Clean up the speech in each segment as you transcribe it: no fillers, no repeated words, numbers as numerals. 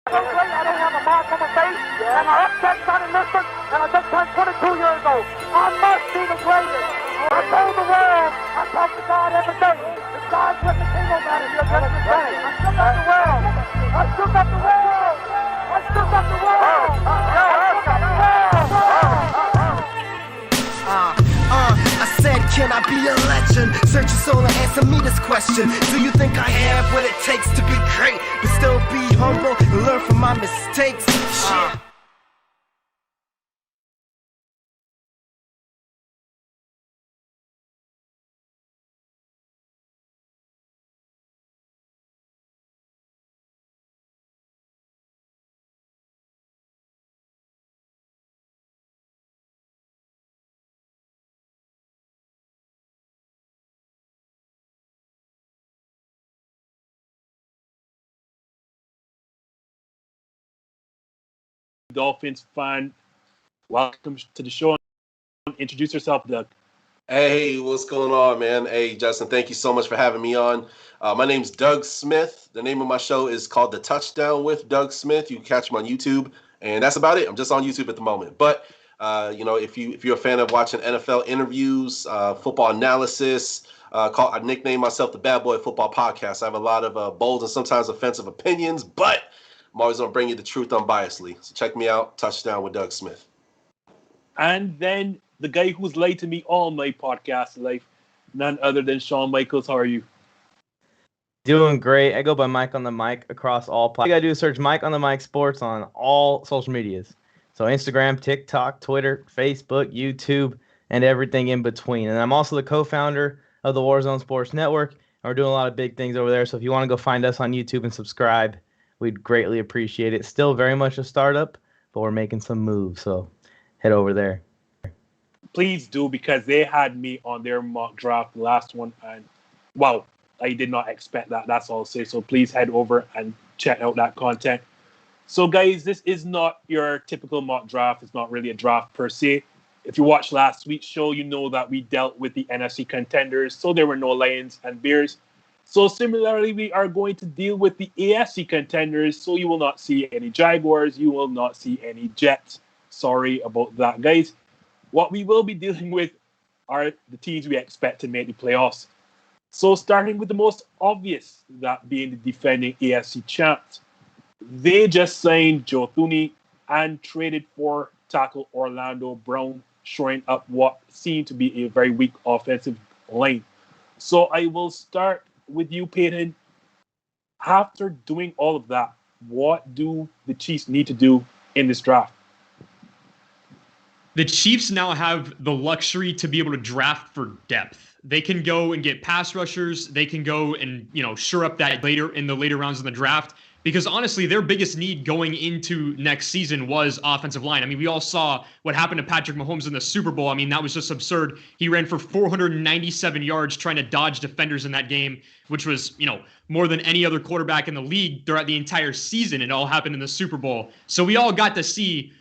So great, I don't have a mark on my face, and I upset Sonny Liston, and I just turned 22 years old. I must be the greatest. I told the world, I talk to God every day. If God's with the king, no matter, you're just the same. I shook up the world. I shook up the world. I shook up the world. I shook up the world. I said, can I be a legend? Search your soul and answer me this question. Do you think I have what it takes to be great, but still be humble and learn from my mistakes? Shit. Dolphins fan. Welcome to the show. Introduce yourself, Doug. Hey, what's going on, man? Hey, Justin, thank you so much for having me on. My name's Doug Smith. The name of my show is called The Touchdown with Doug Smith. You can catch me on YouTube, and that's about it. I'm just on YouTube at the moment. But, if you're a fan of watching NFL interviews, football analysis, I nickname myself the Bad Boy Football Podcast. I have a lot of bold and sometimes offensive opinions, but I'm always going to bring you the truth unbiasedly. So check me out, Touchdown with Doug Smith. And then the guy who's lied to me all my podcast life, none other than Shawn Michaels. How are you? Doing great. I go by Mike on the Mic across all platforms. All you got to do is search Mike on the Mic Sports on all social medias. So Instagram, TikTok, Twitter, Facebook, YouTube, and everything in between. And I'm also the co-founder of the Warzone Sports Network. And we're doing a lot of big things over there. So if you want to go find us on YouTube and subscribe, we'd greatly appreciate it. Still very much a startup, but we're making some moves. So head over there. Please do, because they had me on their mock draft, the last one, and wow, I did not expect that. That's all I'll say. So please head over and check out that content. So guys, this is not your typical mock draft. It's not really a draft per se. If you watched last week's show, you know that we dealt with the NFC contenders, so there were no Lions and Bears. So similarly, we are going to deal with the AFC contenders, so you will not see any Jaguars, you will not see any Jets. Sorry about that, guys. What we will be dealing with are the teams we expect to make the playoffs. So starting with the most obvious, that being the defending AFC champs. They just signed Joe Thuney and traded for tackle Orlando Brown, showing up what seemed to be a very weak offensive line. So I will start with you, Payton. After doing all of that, what do the Chiefs need to do in this draft? The Chiefs now have the luxury to be able to draft for depth. They can go and get pass rushers. They can go and, shore up that later in the later rounds of the draft. Because honestly, their biggest need going into next season was offensive line. I mean, we all saw what happened to Patrick Mahomes in the Super Bowl. I mean, that was just absurd. He ran for 497 yards trying to dodge defenders in that game, which was, more than any other quarterback in the league throughout the entire season. It all happened in the Super Bowl. So we all got to see,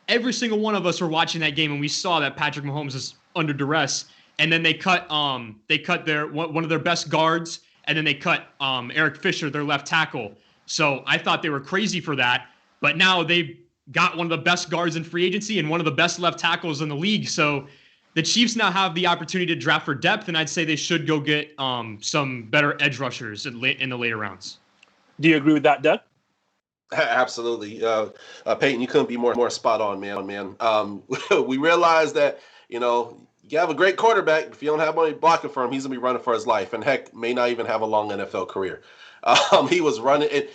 every single one of us were watching that game, and we saw that Patrick Mahomes is under duress. And then they cut their one of their best guards, and then they cut Eric Fisher, their left tackle. So I thought they were crazy for that. But now they've got one of the best guards in free agency and one of the best left tackles in the league. So the Chiefs now have the opportunity to draft for depth, and I'd say they should go get some better edge rushers in the later rounds. Do you agree with that, Doug? Absolutely. Peyton, you couldn't be more spot on, man. We realized that, you have a great quarterback. If you don't have anybody blocking for him, he's going to be running for his life. And heck, may not even have a long NFL career. He was running it.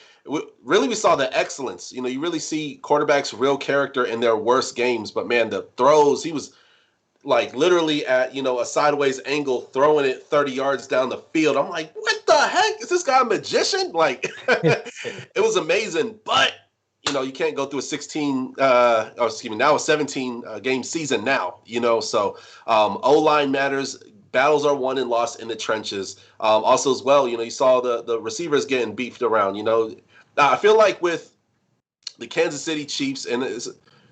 Really, we saw the excellence. You really see quarterbacks' real character in their worst games. But, man, the throws, he was like literally at, a sideways angle, throwing it 30 yards down the field. I'm like, what the heck? Is this guy a magician? Like, it was amazing. But, you can't go through now a 17 game season now, so O-line matters. Battles are won and lost in the trenches. Also as well, you saw the receivers getting beefed around, I feel like with the Kansas City Chiefs, and this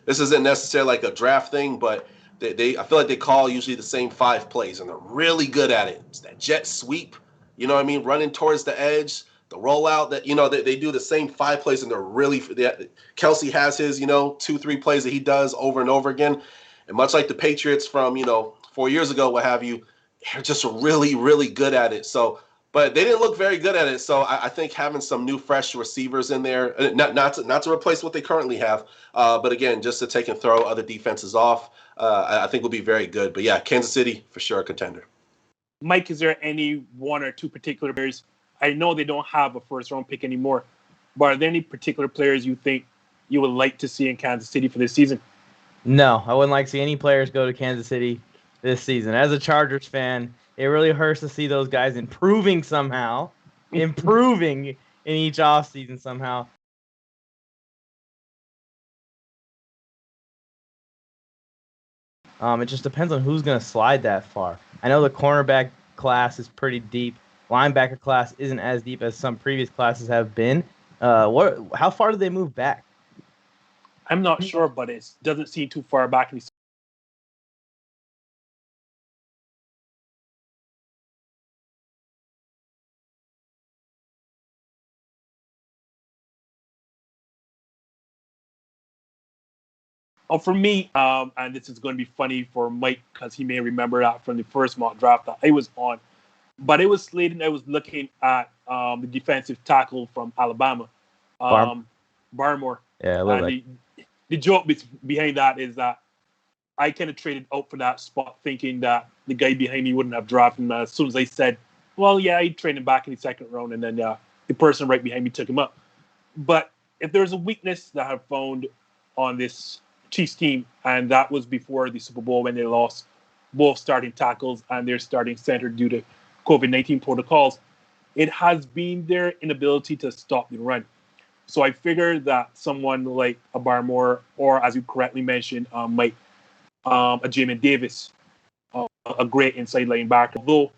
isn't necessarily like a draft thing, but I feel like they call usually the same 5 plays, and they're really good at it. It's that jet sweep, running towards the edge, the rollout that, they do the same 5 plays and Kelsey has his, 2-3 plays that he does over and over again. And much like the Patriots from, 4 years ago, what have you, they're just really, really good at it. So, but they didn't look very good at it. So I think having some new, fresh receivers in there, not to replace what they currently have, but again, just to take and throw other defenses off, I think will be very good. But yeah, Kansas City for sure a contender. Mike, is there any one or two particular players? I know they don't have a first-round pick anymore, but are there any particular players you think you would like to see in Kansas City for this season? No, I wouldn't like to see any players go to Kansas City this season. As a Chargers fan, it really hurts to see those guys improving somehow, improving in each offseason somehow. It just depends on who's going to slide that far. I know the cornerback class is pretty deep. Linebacker class isn't as deep as some previous classes have been. How far do they move back? I'm not sure, but it doesn't seem too far back. For me, and this is going to be funny for Mike because he may remember that from the first mock draft that I was on, but it was slated. I was looking at the defensive tackle from Alabama, Barmore. Yeah, I love that. The joke behind that is that I kind of traded out for that spot thinking that the guy behind me wouldn't have drafted him. As soon as I said, well, yeah, I'd trade him back in the second round, and then the person right behind me took him up. But if there's a weakness that I've found on this Chiefs team, and that was before the Super Bowl when they lost both starting tackles and their starting center due to COVID-19 protocols, it has been their inability to stop the run. So I figured that someone like a Barmore, or as you correctly mentioned, Mike, a Jamin Davis, a great inside linebacker, although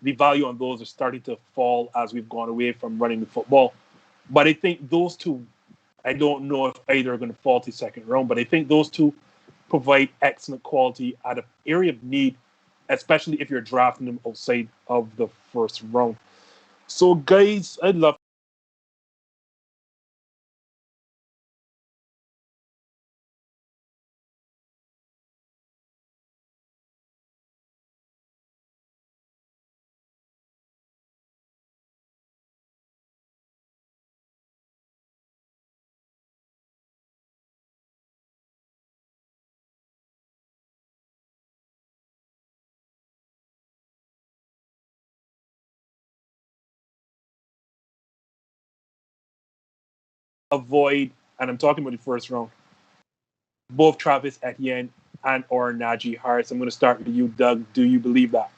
the value on those are starting to fall as we've gone away from running the football. But I think those two, I don't know if either are going to fall to second round, but I think those two provide excellent quality at an area of need, especially if you're drafting them outside of the first round. So, guys, I'd love to avoid, and I'm talking about the first round, both Travis Etienne and or Najee Harris. I'm going to start with you, Doug. Do you believe that?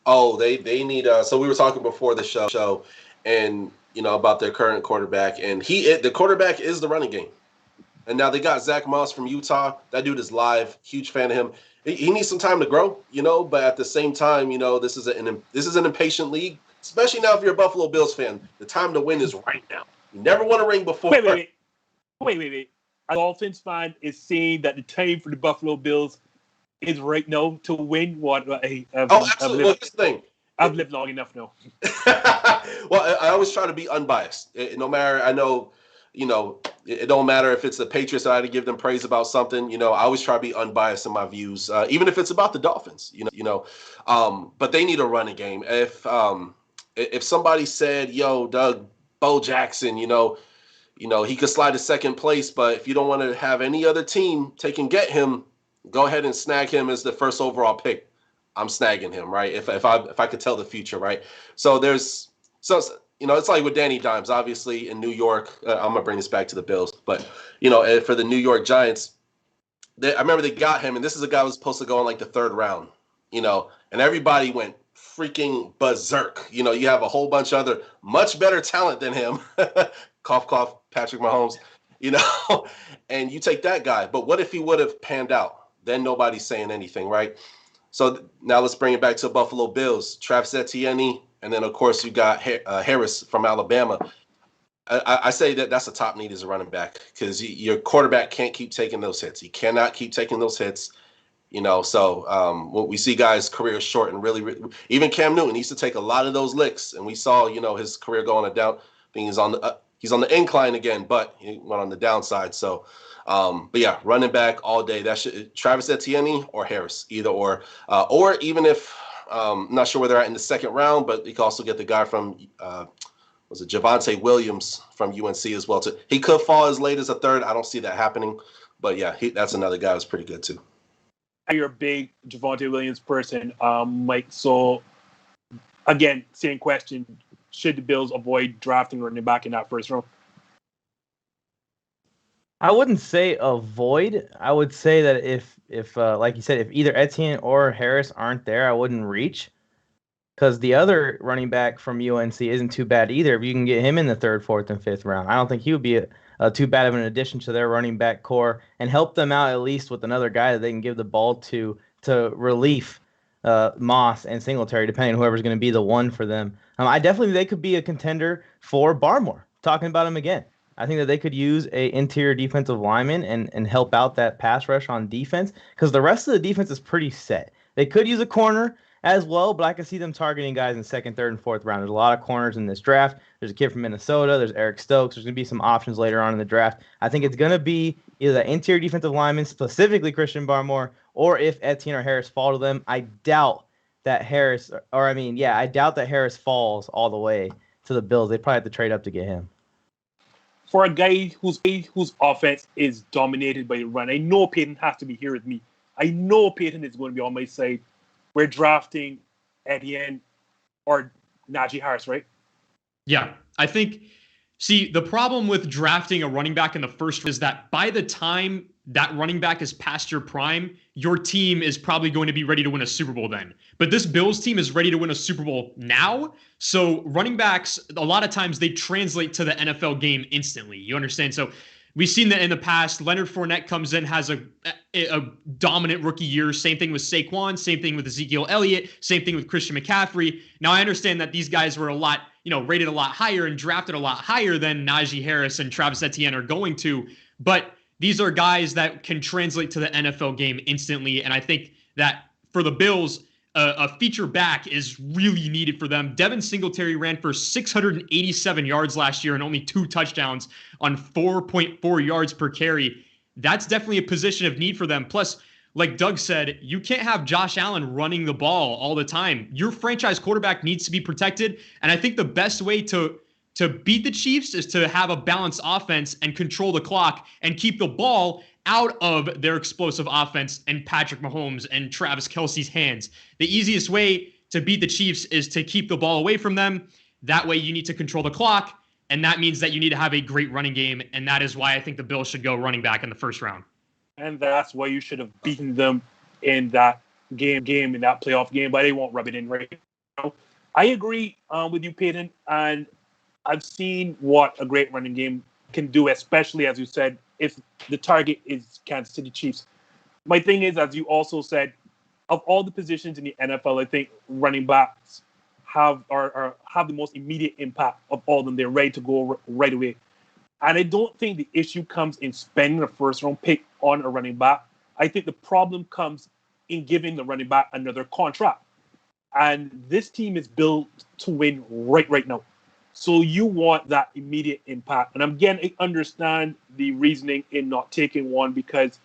Oh, they need. So we were talking before the show, and about their current quarterback, and the quarterback is the running game. And now they got Zach Moss from Utah. That dude is live. Huge fan of him. He needs some time to grow, but at the same time, this is an impatient league, especially now if you're a Buffalo Bills fan. The time to win is right now. You never won a ring before. Wait. A Dolphins fan is saying that the time for the Buffalo Bills is right now to win. Absolutely. Well, here's the thing. I've lived long enough now. Well, I always try to be unbiased. No matter, I know, it don't matter if it's the Patriots. I had to give them praise about something. I always try to be unbiased in my views, even if it's about the Dolphins. But they need a running game. If somebody said, "Yo, Doug, Bo Jackson, he could slide to second place, but if you don't want to have any other team take and get him, go ahead and snag him as the first overall pick." I'm snagging him, right? If I could tell the future, right? So it's like with Danny Dimes, obviously in New York. I'm gonna bring this back to the Bills, but for the New York Giants, I remember they got him, and this is a guy who was supposed to go in like the third round, and everybody went freaking berserk. You have a whole bunch of other much better talent than him. Cough, cough, Patrick Mahomes, and you take that guy. But what if he would have panned out? Then nobody's saying anything, right? So now let's bring it back to Buffalo Bills. Travis Etienne, and then, of course, you got Harris from Alabama. I say that's a top need as a running back because your quarterback can't keep taking those hits. He cannot keep taking those hits. So when we see guys' careers short and really, even Cam Newton used to take a lot of those licks, and we saw, his career go on a down. I think he's on the incline again, but he went on the downside. So, but yeah, running back all day. That should Travis Etienne or Harris, either or even if I'm not sure where they're at in the second round, but you can also get the guy from was it Javonte Williams from UNC as well too. He could fall as late as a third. I don't see that happening, but yeah, that's another guy who's pretty good too. You're a big Javonte Williams person, Mike. So, again, same question. Should the Bills avoid drafting running back in that first round? I wouldn't say avoid. I would say that if like you said, if either Etienne or Harris aren't there, I wouldn't reach. Because the other running back from UNC isn't too bad either. If you can get him in the third, fourth, and fifth round, I don't think he would be too bad of an addition to their running back core and help them out at least with another guy that they can give the ball to relief Moss and Singletary, depending on whoever's going to be the one for them. I definitely think they could be a contender for Barmore. Talking about him again, I think that they could use a interior defensive lineman and help out that pass rush on defense because the rest of the defense is pretty set. They could use a corner as well, but I can see them targeting guys in second, third, and fourth round. There's a lot of corners in this draft. There's a kid from Minnesota. There's Eric Stokes. There's going to be some options later on in the draft. I think it's going to be either the interior defensive lineman, specifically Christian Barmore, or if Etienne or Harris fall to them. I doubt that Harris falls all the way to the Bills. They probably have to trade up to get him. For a guy whose offense is dominated by the run, I know Payton has to be here with me. I know Payton is going to be on my side. We're drafting Etienne or Najee Harris, right? Yeah, I think, the problem with drafting a running back in the first is that by the time that running back is past your prime, your team is probably going to be ready to win a Super Bowl then. But this Bills team is ready to win a Super Bowl now. So running backs, a lot of times they translate to the NFL game instantly. You understand? So we've seen that in the past. Leonard Fournette comes in, has a dominant rookie year. Same thing with Saquon. Same thing with Ezekiel Elliott. Same thing with Christian McCaffrey. Now, I understand that these guys were rated a lot higher and drafted a lot higher than Najee Harris and Travis Etienne are going to. But these are guys that can translate to the NFL game instantly. And I think that for the Bills, a feature back is really needed for them. Devin Singletary ran for 687 yards last year and only 2 touchdowns on 4.4 yards per carry. That's definitely a position of need for them. Plus, like Doug said, you can't have Josh Allen running the ball all the time. Your franchise quarterback needs to be protected. And I think the best way to beat the Chiefs is to have a balanced offense and control the clock and keep the ball out of their explosive offense and Patrick Mahomes and Travis Kelce's hands. The easiest way to beat the Chiefs is to keep the ball away from them. That way you need to control the clock, and that means that you need to have a great running game, and that is why I think the Bills should go running back in the first round. And that's why you should have beaten them in that game in that playoff game, but they won't rub it in right now. I agree with you, Payton, and I've seen what a great running game can do, especially, as you said, if the target is Kansas City Chiefs. My thing is, as you also said, of all the positions in the NFL, I think running backs have the most immediate impact of all of them. They're ready to go right away. And I don't think the issue comes in spending a first-round pick on a running back. I think the problem comes in giving the running back another contract. And this team is built to win right now. So you want that immediate impact. And again, I understand the reasoning in not taking one because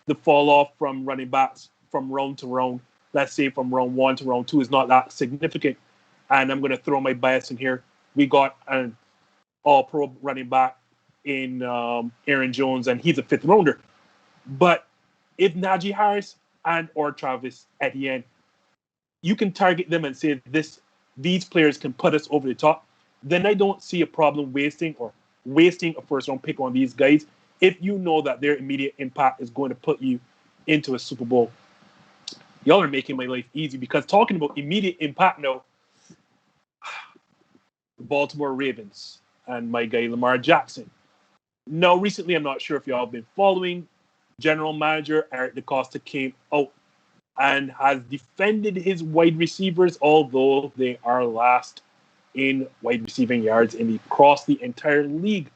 the fall off from running backs from round to round, let's say from round 1 to round 2, is not that significant. And I'm going to throw my bias in here. We got an all-pro running back in Aaron Jones, and he's a 5th rounder. But if Najee Harris and or Travis Etienne, you can target them and say these players can put us over the top, then I don't see a problem wasting a first-round pick on these guys if you know that their immediate impact is going to put you into a Super Bowl. Y'all are making my life easy because talking about immediate impact now, the Baltimore Ravens and my guy Lamar Jackson. Now, recently, I'm not sure if y'all have been following, General Manager Eric DeCosta came out and has defended his wide receivers, although they are last in wide receiving yards across the entire league.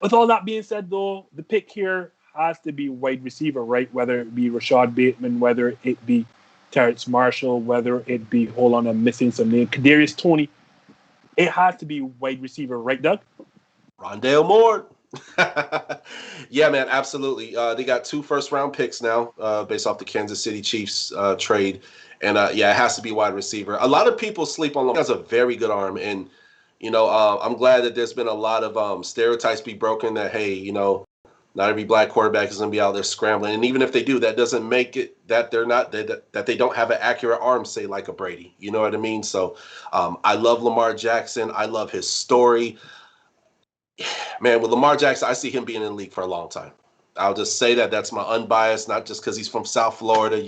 With all that being said, though, the pick here has to be wide receiver, right? Whether it be Rashad Bateman, whether it be Terrence Marshall, whether it be, hold on, I'm missing some name, Kadarius Toney. It has to be wide receiver, right, Doug? Rondale Moore. Yeah, man, absolutely. They got 2 first-round picks now based off the Kansas City Chiefs trade. And, yeah, it has to be wide receiver. A lot of people sleep on Lamar. He has a very good arm. And, I'm glad that there's been a lot of stereotypes be broken that, hey, not every black quarterback is going to be out there scrambling. And even if they do, that doesn't make it that they're not that they don't have an accurate arm, say, like a Brady. You know what I mean? So I love Lamar Jackson. I love his story. Man, with Lamar Jackson, I see him being in the league for a long time. I'll just say that's my unbiased, not just because he's from South Florida,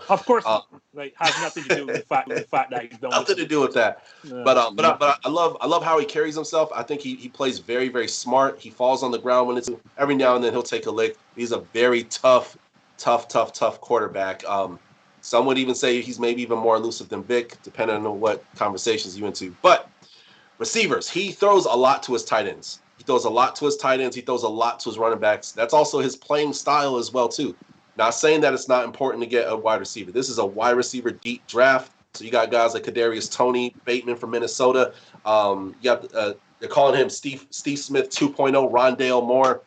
Of course, has nothing to do with the fact that he's done nothing to do with that. But I love how he carries himself. I think he plays very, very smart. He falls on the ground when it's every now and then he'll take a lick. He's a very tough quarterback. Some would even say he's maybe even more elusive than Vic, depending on what conversations you into. But receivers, he throws a lot to his tight ends. He throws a lot to his tight ends. He throws a lot to his running backs. That's also his playing style as well, too. Not saying that it's not important to get a wide receiver. This is a wide receiver deep draft. So you got guys like Kadarius Toney, Bateman from Minnesota. They're calling him Steve Smith 2.0, Rondale Moore.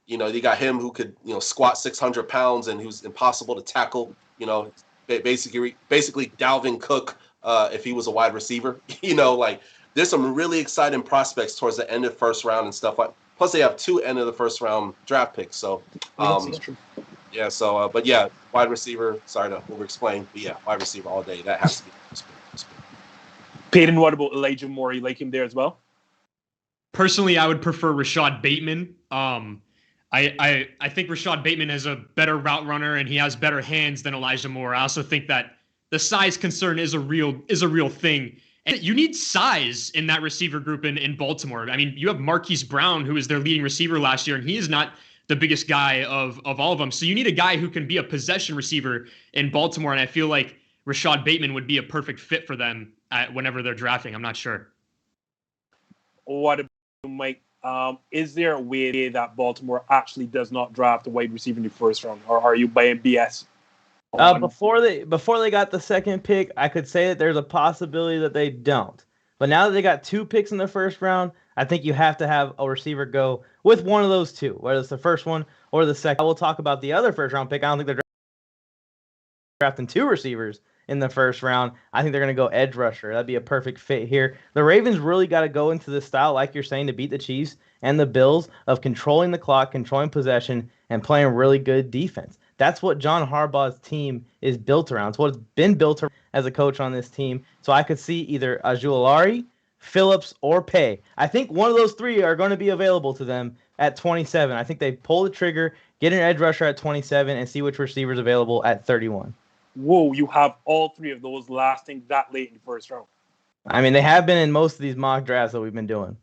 You got him who could, squat 600 pounds and who's impossible to tackle. Basically Dalvin Cook if he was a wide receiver. There's some really exciting prospects towards the end of the first round and stuff like. Plus, they have 2 end of the first round draft picks. So, yeah. So, but yeah, wide receiver. Sorry to over-explain, but yeah, wide receiver all day. That has to be. Payton, what about Elijah Moore? You like him there as well? Personally, I would prefer Rashad Bateman. I think Rashad Bateman is a better route runner and he has better hands than Elijah Moore. I also think that the size concern is a real thing. And you need size in that receiver group in Baltimore. I mean, you have Marquise Brown, who is their leading receiver last year, and he is not the biggest guy of all of them. So you need a guy who can be a possession receiver in Baltimore, and I feel like Rashad Bateman would be a perfect fit for them whenever they're drafting. I'm not sure. What about Mike? Is there a way that Baltimore actually does not draft a wide receiver in the first round, or are you buying BS? Before they got the second pick, I could say that there's a possibility that they don't. But now that they got 2 picks in the first round, I think you have to have a receiver go with one of those 2, whether it's the first one or the second. I will talk about the other first round pick. I don't think they're drafting 2 receivers in the first round. I think they're going to go edge rusher. That'd be a perfect fit here. The Ravens really got to go into this style, like you're saying, to beat the Chiefs and the Bills, of controlling the clock, controlling possession, and playing really good defense. That's what John Harbaugh's team is built around. It's what's been built around as a coach on this team. So I could see either Aguilari, Phillips, or Pay. I think one of those 3 are going to be available to them at 27. I think they pull the trigger, get an edge rusher at 27, and see which receiver's available at 31. Whoa, you have all 3 of those lasting that late in the first round. I mean, they have been in most of these mock drafts that we've been doing.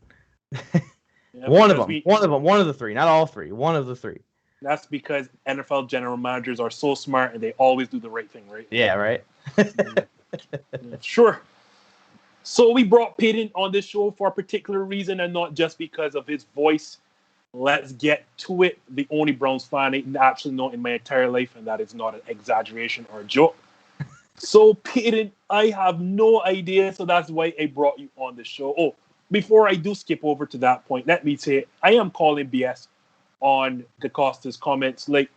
One of the 3, not all 3. One of the 3. That's because NFL general managers are so smart and they always do the right thing, right? Yeah, right. Sure. So we brought Payton on this show for a particular reason and not just because of his voice. Let's get to it. The only Browns fan I actually know in my entire life, and that is not an exaggeration or a joke. So Payton, I have no idea, so that's why I brought you on the show. Oh, before I do skip over to that point, let me say I am calling BS on DeCosta's comments. Like,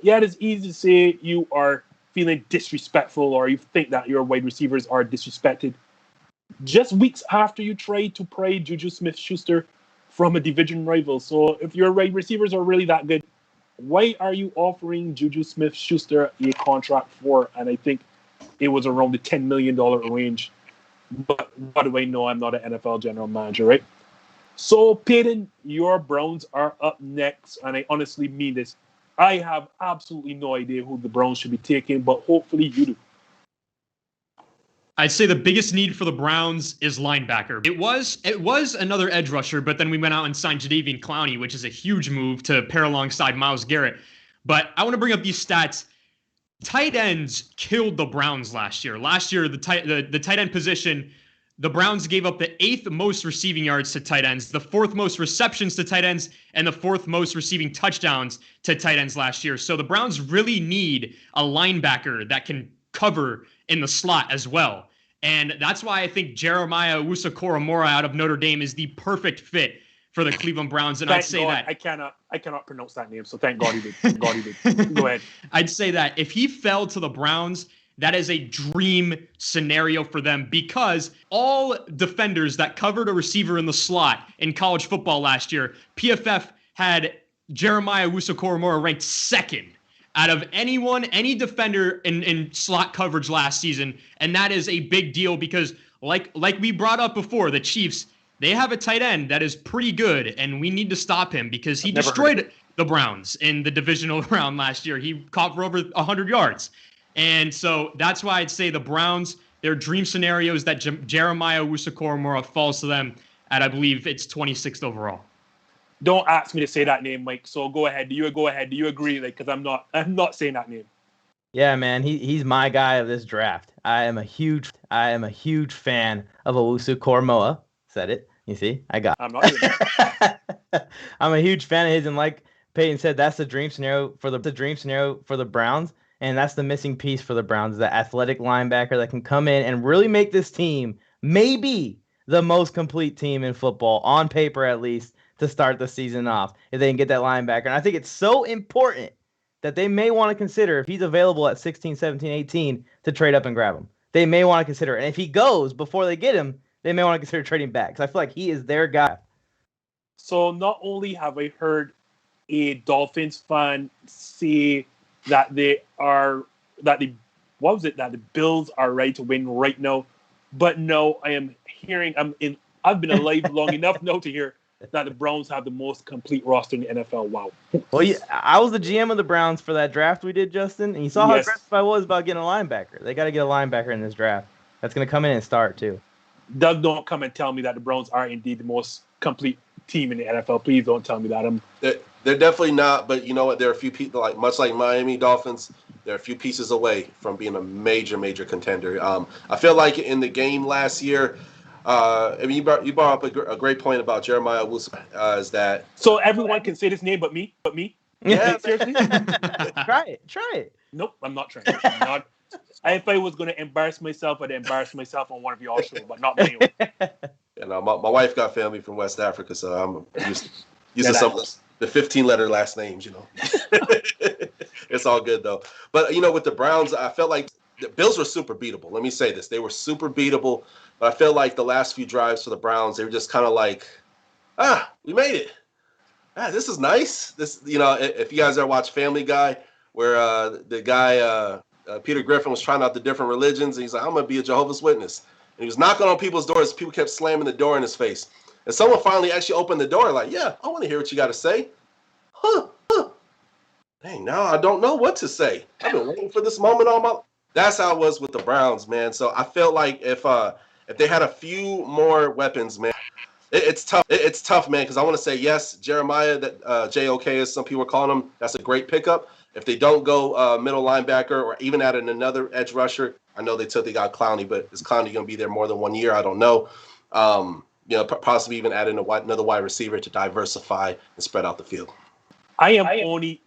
yeah, it's easy to say you are feeling disrespectful or you think that your wide receivers are disrespected. Just weeks after you tried to pry Juju Smith-Schuster from a division rival. So if your wide receivers are really that good, why are you offering Juju Smith-Schuster a contract for? And I think it was around the $10 million range. But what do I know? I'm not an NFL general manager, right? So, Payton, your Browns are up next, and I honestly mean this. I have absolutely no idea who the Browns should be taking, but hopefully you do. I'd say the biggest need for the Browns is linebacker. It was another edge rusher, but then we went out and signed Jadeveon Clowney, which is a huge move to pair alongside Myles Garrett. But I want to bring up these stats. Tight ends killed the Browns last year. Last year, the tight end position the Browns gave up the 8th most receiving yards to tight ends, the 4th most receptions to tight ends, and the 4th most receiving touchdowns to tight ends last year. So the Browns really need a linebacker that can cover in the slot as well. And that's why I think Jeremiah Owusu-Koramoah out of Notre Dame is the perfect fit for the Cleveland Browns. And I'd say that I cannot pronounce that name, so thank God he did. Thank God he did. Go ahead. I'd say that if he fell to the Browns, that is a dream scenario for them, because all defenders that covered a receiver in the slot in college football last year, PFF had Jeremiah Owusu-Koramoah ranked 2nd out of any defender in slot coverage last season. And that is a big deal because like we brought up before, the Chiefs, they have a tight end that is pretty good, and we need to stop him because he destroyed the Browns in the divisional round last year. He caught for over 100 yards. And so that's why I'd say the Browns, their dream scenario is that Jeremiah Owusu-Koramoah falls to them at, I believe it's 26th overall. Don't ask me to say that name, Mike. So go ahead. Do you agree? Because I'm not saying that name. Yeah, man, he's my guy of this draft. I am a huge fan of Owusu-Koramoah. Said it. You see, I got. I'm not doing that. I'm a huge fan of his, and like Peyton said, that's the dream scenario for the Browns, and that's the missing piece for the Browns, the athletic linebacker that can come in and really make this team maybe the most complete team in football on paper, at least, to start the season off. If they can get that linebacker, and I think it's so important that they may want to consider, if he's available at 16, 17, 18, to trade up and grab him. They may want to consider it, and if he goes before they get him, they may want to consider trading back, because I feel like he is their guy. So not only have I heard a Dolphins fan say that the Bills are ready to win right now, but no, I've been alive long enough now to hear that the Browns have the most complete roster in the NFL. Wow. Well, yeah, I was the GM of the Browns for that draft we did, Justin, and you saw how aggressive I was about getting a linebacker. They got to get a linebacker in this draft that's going to come in and start too. Doug, don't come and tell me that the Browns are indeed the most complete team in the NFL. Please don't tell me that. They're definitely not, but you know what? There are a few people, much like Miami Dolphins, they're a few pieces away from being a major, major contender. I feel like in the game last year, you brought up a great point about Jeremiah Wilson, is that... So everyone can say this name but me? Yeah. Seriously? Try it. Nope, I'm not trying. If I was going to embarrass myself, I'd embarrass myself on one of y'all shows, but not me. My wife got family from West Africa, so I'm used to some of the 15-letter last names, you know. It's all good, though. But, with the Browns, I felt like the Bills were super beatable. Let me say this. They were super beatable, but I feel like the last few drives for the Browns, they were just kind of like, we made it. This is nice. This, if you guys ever watch Family Guy, where the guy... Peter Griffin was trying out the different religions, and he's like, I'm going to be a Jehovah's Witness. And he was knocking on people's doors. People kept slamming the door in his face. And someone finally actually opened the door like, yeah, I want to hear what you got to say. Huh. Dang, now I don't know what to say. I've been waiting for this moment all my... That's how it was with the Browns, man. So I felt like if they had a few more weapons, man, it's tough. It's tough, man, because I want to say, yes, Jeremiah, that JOK as some people are calling him, that's a great pickup. If they don't go middle linebacker or even add another edge rusher, I know they got Clowney, but is Clowney going to be there more than 1 year? I don't know. Possibly even add in another wide receiver to diversify and spread out the field. I am only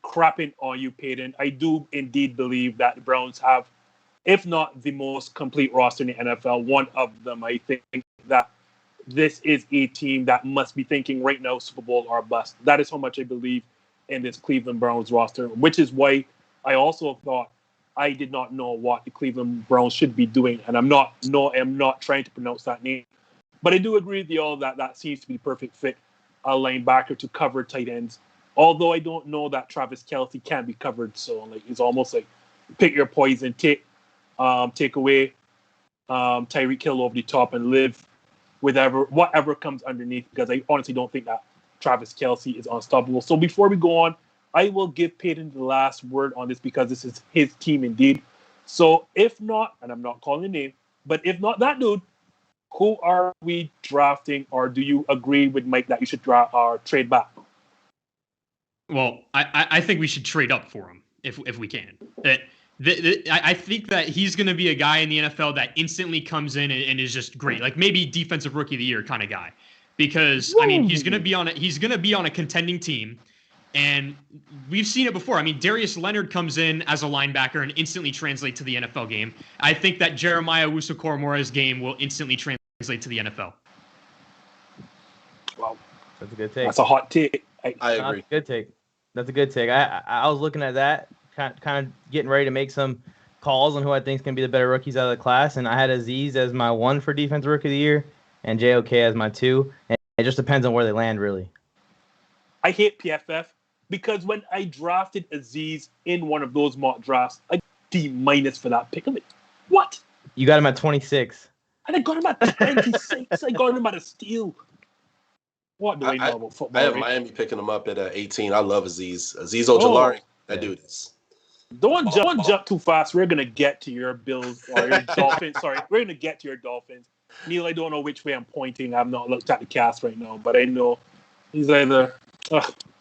crapping on you, Payton. I do indeed believe that the Browns have, if not the most complete roster in the NFL, one of them. I think that this is a team that must be thinking right now Super Bowl or bust. That is how much I believe in this Cleveland Browns roster, which is why I also thought I did not know what the Cleveland Browns should be doing, and I'm not trying to pronounce that name, but I do agree with you all that seems to be the perfect fit, a linebacker to cover tight ends. Although I don't know that Travis Kelce can be covered, so it's almost like pick your poison, take away Tyreek Hill over the top, and live with whatever comes underneath. Because I honestly don't think that Travis Kelce is unstoppable. So before we go on, I will give Payton the last word on this because this is his team indeed. So if not, and I'm not calling a name, but if not that dude, who are we drafting, or do you agree with Mike that you should draft or trade back? Well, I think we should trade up for him if we can. I think that he's going to be a guy in the NFL that instantly comes in and is just great, like maybe defensive rookie of the year kind of guy, because I mean he's going to be on a contending team, and we've seen it before. I mean Darius Leonard comes in as a linebacker and instantly translates to the NFL game. I think that Jeremiah Owusu-Koramoah's game will instantly translate to the NFL. Wow, That's a good take. that's a hot take. I agree. Good take. That's a good take. I was looking at that, kind of getting ready to make some calls on who I think is going to be the better rookies out of the class, and I had Azeez as my 1 for defensive rookie of the year and JOK as my 2, and it just depends on where they land, really. I hate PFF because when I drafted Azeez in one of those mock drafts, I got D- for that pick. I'm like, what? You got him at 26. And I got him at 26. I got him at a steal. What do I know about football? I have Miami picking him up at 18. I love Azeez Ojulari. That dude is. Don't jump too fast. We're gonna get to your Bills or your Dolphins. Sorry, we're gonna get to your Dolphins. Neil, I don't know which way I'm pointing. I've not looked at the cast right now, but I know he's either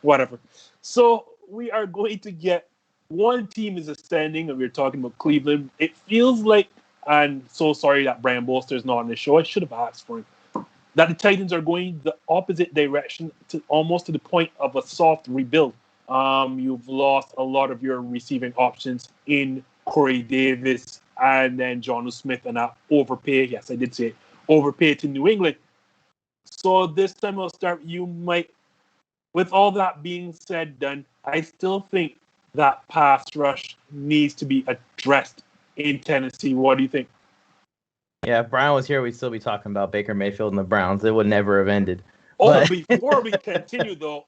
whatever. So we are going to get one team is ascending, and we're talking about Cleveland. It feels like, and so sorry that Brian Bolster's not on the show. I should have asked for him. That the Titans are going the opposite direction to almost to the point of a soft rebuild. You've lost a lot of your receiving options in Corey Davis and then Jonnu Smith, and that overpay. Yes, I did say it, overpay to New England. So this time I'll start. You might, with all that being said, done. I still think that pass rush needs to be addressed in Tennessee. What do you think? Yeah, if Brian was here, we'd still be talking about Baker Mayfield and the Browns. It would never have ended. Oh, before we continue, though,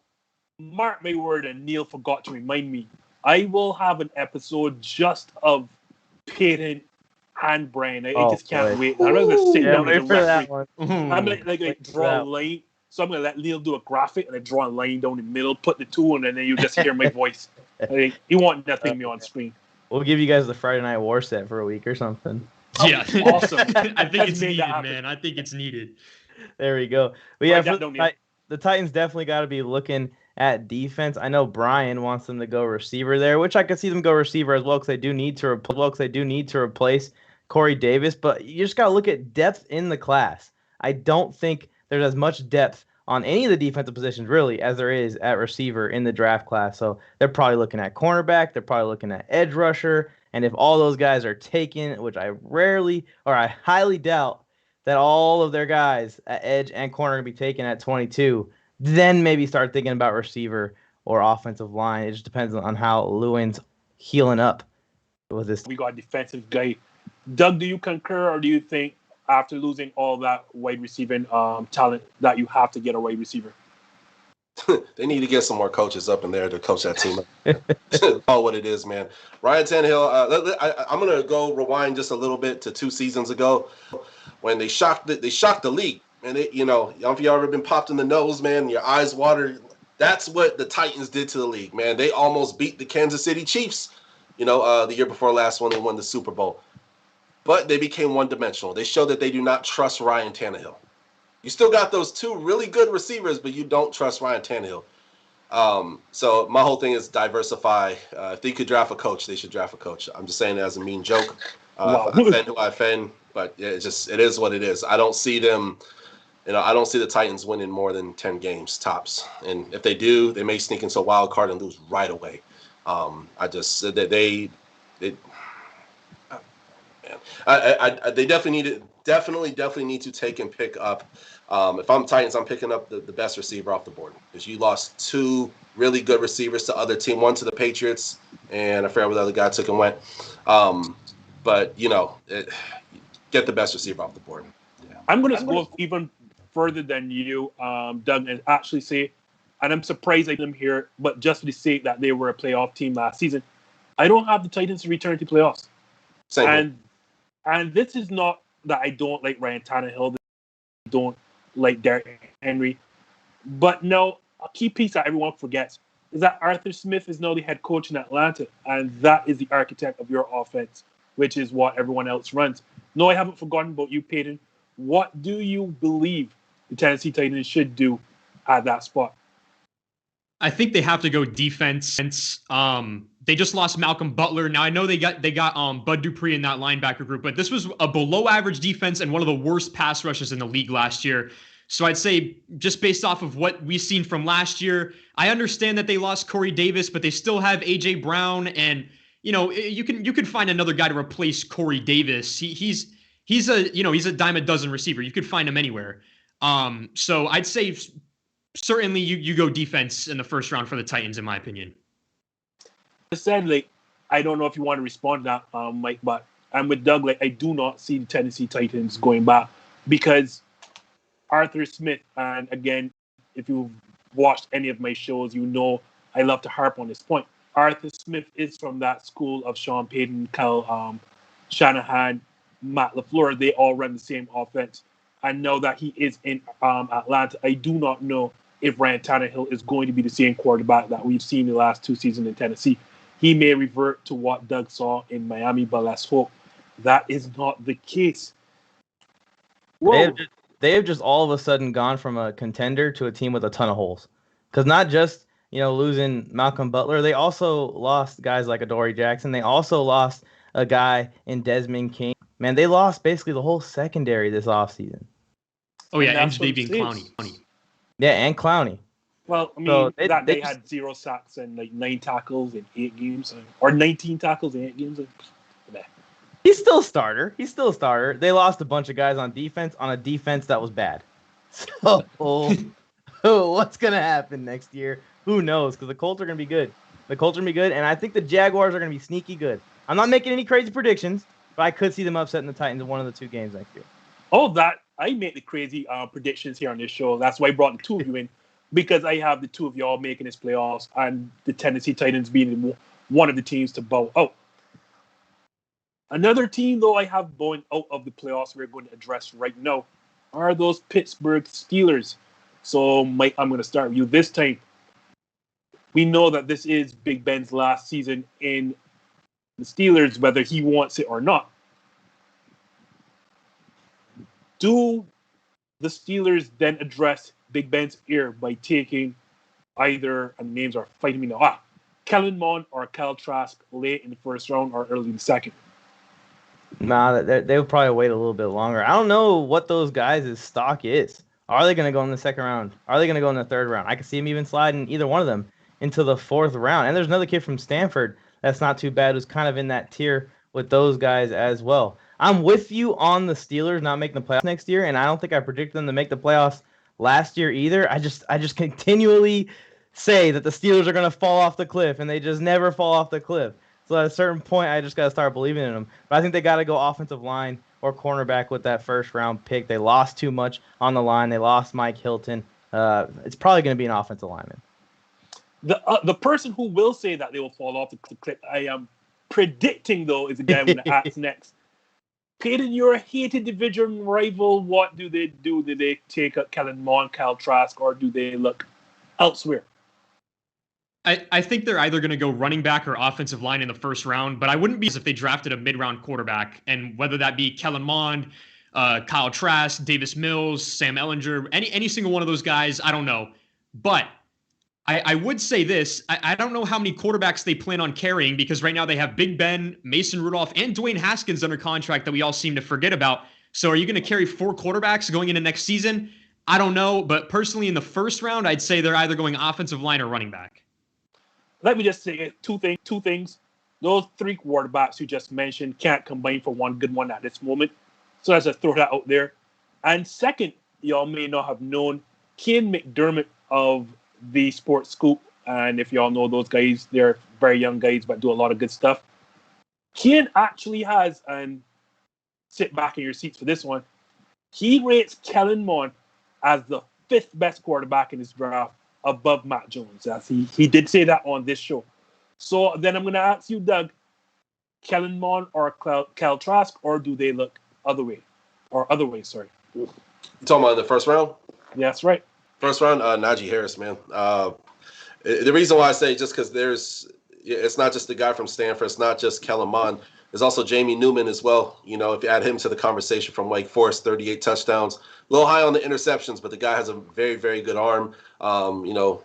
mark my word, and Neil forgot to remind me, I will have an episode just of Payton and Brian. I just can't wait. I'm going to sit down and that one. I'm going to draw a line. So I'm going to let Neil do a graphic, and I draw a line down the middle, put the two on, and then you just hear my voice. You want nothing me on screen. We'll give you guys the Friday Night War set for a week or something. Yeah, awesome. I think it's needed, man. I think it's needed. There we go. But yeah, the Titans definitely got to be looking at defense. I know Brian wants them to go receiver there, which I could see them go receiver as well because they do need to replace Corey Davis. But you just got to look at depth in the class. I don't think there's as much depth on any of the defensive positions really as there is at receiver in the draft class. So they're probably looking at cornerback. They're probably looking at edge rusher. And if all those guys are taken, which I highly doubt that all of their guys at edge and corner are going to be taken at 22, then maybe start thinking about receiver or offensive line. It just depends on how Lewin's healing up with this. We got a defensive guy. Doug, do you concur, or do you think after losing all that wide receiving talent that you have to get a wide receiver? They need to get some more coaches up in there to coach that team. All what it is, man. Ryan Tannehill. I'm gonna go rewind just a little bit to 2 seasons ago when they shocked the league, and if you ever been popped in the nose, man, your eyes water. That's what the Titans did to the league, man. They almost beat the Kansas City Chiefs. The year before last when they won the Super Bowl, but they became one-dimensional. They showed that they do not trust Ryan Tannehill. You still got those 2 really good receivers, but you don't trust Ryan Tannehill. So my whole thing is diversify. If they could draft a coach, they should draft a coach. I'm just saying that as a mean joke. I offend who I offend, but it is what it is. I don't see them. I don't see the Titans winning more than 10 games tops. And if they do, they may sneak into a wild card and lose right away. I just said that they definitely need to take and pick up. If I'm Titans, I'm picking up the best receiver off the board because you lost 2 really good receivers to other team, one to the Patriots, and I forget what the other guy took and went. But get the best receiver off the board. Yeah. I'm going to go even further than you, Doug, and actually say, and I'm surprised I didn't hear, but just for the sake that they were a playoff team last season, I don't have the Titans to return to playoffs. Same. And this is not that I don't like Ryan Tannehill, I don't like Derrick Henry, but no, a key piece that everyone forgets is that Arthur Smith is now the head coach in Atlanta, and that is the architect of your offense, which is what everyone else runs. No, I haven't forgotten about you, Payton. What do you believe the Tennessee Titans should do at that spot? I think they have to go defense. They just lost Malcolm Butler. Now I know they got Bud Dupree in that linebacker group, but this was a below average defense and one of the worst pass rushes in the league last year. So I'd say just based off of what we've seen from last year, I understand that they lost Corey Davis, but they still have AJ Brown, and you can find another guy to replace Corey Davis. He's a dime a dozen receiver. You could find him anywhere. So I'd say certainly you go defense in the first round for the Titans, in my opinion. Sadly, I don't know if you want to respond to that, Mike, but I'm with Doug. Like, I do not see the Tennessee Titans going back because Arthur Smith, and again, if you've watched any of my shows, you know I love to harp on this point. Arthur Smith is from that school of Sean Payton, Kyle Shanahan, Matt LaFleur. They all run the same offense. And now that he is in Atlanta, I do not know if Ryan Tannehill is going to be the same quarterback that we've seen the last 2 seasons in Tennessee. He may revert to what Doug saw in Miami, but let's hope that is not the case. They have just all of a sudden gone from a contender to a team with a ton of holes. Because not just, losing Malcolm Butler, they also lost guys like Adoree Jackson. They also lost a guy in Desmond King. Man, they lost basically the whole secondary this offseason. Oh, yeah, and Jadeveon Clowney. Yeah, and Clowney. Well, I mean, they had 0 sacks and like 9 tackles in 8 games, or 19 tackles in 8 games. He's still a starter. They lost a bunch of guys on a defense that was bad. So, what's going to happen next year? Who knows? Because the Colts are going to be good. And I think the Jaguars are going to be sneaky good. I'm not making any crazy predictions, but I could see them upsetting the Titans in one of the 2 games next year. Oh, I make the crazy predictions here on this show. That's why I brought the 2 of you in, because I have the 2 of y'all making this playoffs and the Tennessee Titans being one of the teams to bow out. Another team, though, I have going out of the playoffs we're going to address right now are those Pittsburgh Steelers. So, Mike, I'm going to start with you this time. We know that this is Big Ben's last season in the Steelers, whether he wants it or not. Do the Steelers then address Big Ben's ear by taking either, and names are fighting me now, Kellen Mond or Kyle Trask late in the first round or early in the second? Nah, they'll probably wait a little bit longer. I don't know what those guys' stock is. Are they going to go in the second round? Are they going to go in the third round? I can see them even sliding either one of them into the 4th round. And there's another kid from Stanford that's not too bad who's kind of in that tier with those guys as well. I'm with you on the Steelers not making the playoffs next year, and I don't think I predicted them to make the playoffs last year either. I just continually say that the Steelers are going to fall off the cliff, and they just never fall off the cliff. So at a certain point, I just got to start believing in them. But I think they got to go offensive line or cornerback with that first-round pick. They lost too much on the line. They lost Mike Hilton. It's probably going to be an offensive lineman. The person who will say that they will fall off the cliff, I am predicting, though, is the guy I'm going to ask next. Payton, you're a hated division rival. What do they do? Do they take up Kellen Mond, Kyle Trask, or do they look elsewhere? I think they're either going to go running back or offensive line in the first round, but I wouldn't be as if they drafted a mid-round quarterback, and whether that be Kellen Mond, Kyle Trask, Davis Mills, Sam Ehlinger, any single one of those guys, I don't know. But I would say this, I don't know how many quarterbacks they plan on carrying, because right now they have Big Ben, Mason Rudolph, and Dwayne Haskins under contract that we all seem to forget about. So are you going to carry 4 quarterbacks going into next season? I don't know, but personally in the first round, I'd say they're either going offensive line or running back. Let me just say two things. Those 3 quarterbacks you just mentioned can't combine for one good one at this moment. So let's just throw that out there. And second, y'all may not have known Ken McDermott of the Sports Scoop. And if y'all know those guys, they're very young guys, but do a lot of good stuff. Ken actually has, and sit back in your seats for this one, he rates Kellen Mond as the 5th best quarterback in this draft, above Matt Jones. He did say that on this show. So then I'm going to ask you, Doug, Kellen Mond or Kyle Trask, or do they look other way? Or other way, sorry. You talking about the first round? Yeah, that's right. First round, Najee Harris, man. The reason why I say just because it's not just the guy from Stanford, it's not just Kellen Mond. There's also Jamie Newman as well. You know, if you add him to the conversation from Wake Forest, 38 touchdowns. A little high on the interceptions, but the guy has a very, very good arm. You know,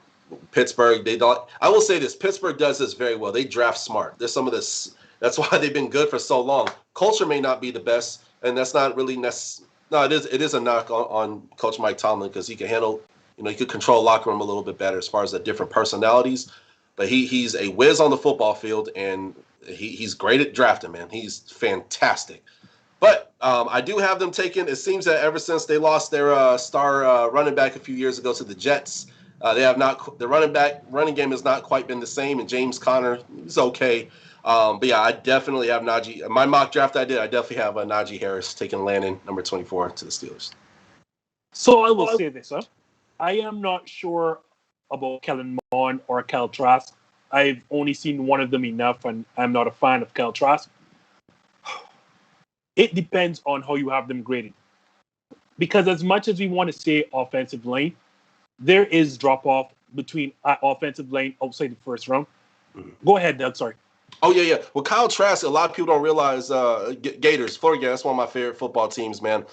Pittsburgh, they don't. I will say this: Pittsburgh does this very well. They draft smart. There's some of this. That's why they've been good for so long. Culture may not be the best, and that's not really necessary. No, it is. It is a knock on Coach Mike Tomlin because he can handle. He could control locker room a little bit better as far as the different personalities. But he's a whiz on the football field, and he's great at drafting. Man, he's fantastic. But I do have them taken. It seems that ever since they lost their star running back a few years ago to the Jets. They have not. The running game has not quite been the same, and James Conner is okay. But yeah, I definitely have Najee. My mock draft I definitely have Najee Harris taking Landon, number 24, to the Steelers. So I will say this, I am not sure about Kellen Mond or Kyle Trask. I've only seen one of them enough, and I'm not a fan of Kyle Trask. It depends on how you have them graded. Because as much as we want to say offensive line, there is drop-off between offensive line outside the first round. Mm-hmm. Go ahead, Doug. Sorry. Oh, yeah. Well, Kyle Trask, a lot of people don't realize Gators, Florida Gators, that's one of my favorite football teams, man,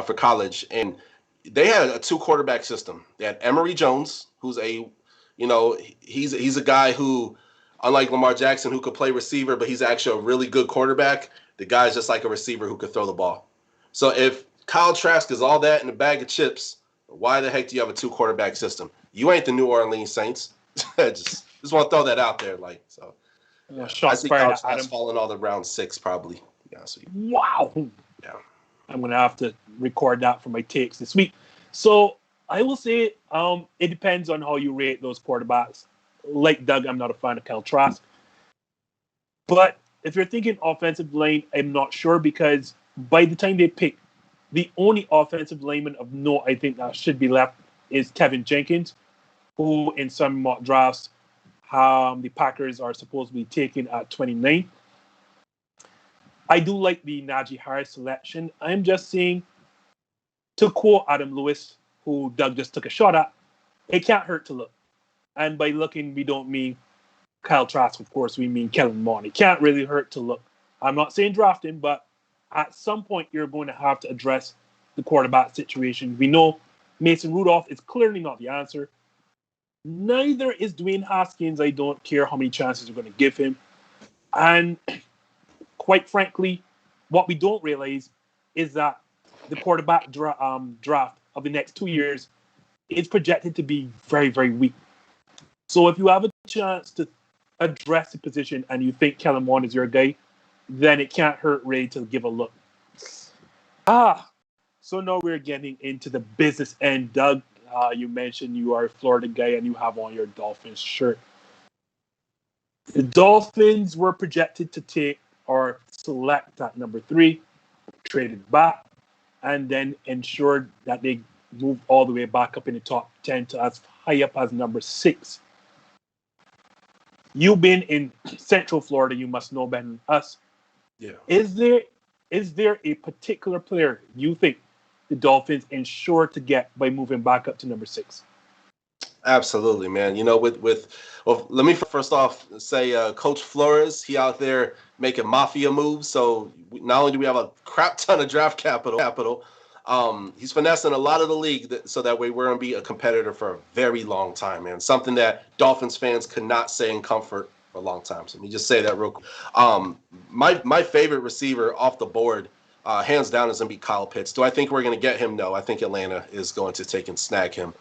for college. And they had a two-quarterback system. They had Emory Jones, who's he's a guy who, unlike Lamar Jackson, who could play receiver, but he's actually a really good quarterback. The guy's just like a receiver who could throw the ball. So if Kyle Trask is all that in a bag of chips, why the heck do you have a two-quarterback system? You ain't the New Orleans Saints. just want to throw that out there. I see Kyle Trask falling all the round 6 probably. Yeah, so wow. Yeah. I'm going to have to record that for my takes this week. So I will say it depends on how you rate those quarterbacks. Like Doug, I'm not a fan of Kyle Trask. But if you're thinking offensive line, I'm not sure because by the time they pick, the only offensive lineman of note I think that should be left is Kevin Jenkins, who in some mock drafts, the Packers are supposed to be taking at 29. I do like the Najee Harris selection. I'm just saying, to quote Adam Lewis, who Doug just took a shot at, it can't hurt to look. And by looking, we don't mean Kyle Trask, of course, we mean Kellen Mond. It can't really hurt to look. I'm not saying draft him, but at some point, you're going to have to address the quarterback situation. We know Mason Rudolph is clearly not the answer. Neither is Dwayne Haskins. I don't care how many chances you're going to give him. And quite frankly, what we don't realize is that the quarterback draft of the next 2 years is projected to be very, very weak. So if you have a chance to address the position and you think Kellen Mond is your guy, then it can't hurt Ray to give a look. So now we're getting into the business end. Doug, you mentioned you are a Florida guy and you have on your Dolphins shirt. The Dolphins were projected to take or select at number 3, traded back, and then ensured that they moved all the way back up in the top 10 to as high up as number 6. You've been in Central Florida, you must know better than us. Yeah. Is there a particular player you think the Dolphins ensure to get by moving back up to number 6? Absolutely, man. Well, let me first off say Coach Flores, he out there making mafia moves. So not only do we have a crap ton of draft capital, he's finessing a lot of the league so that way we're going to be a competitor for a very long time, man. Something that Dolphins fans could not say in comfort for a long time. So let me just say that real quick. My favorite receiver off the board, hands down, is going to be Kyle Pitts. Do I think we're going to get him? No. I think Atlanta is going to take and snag him.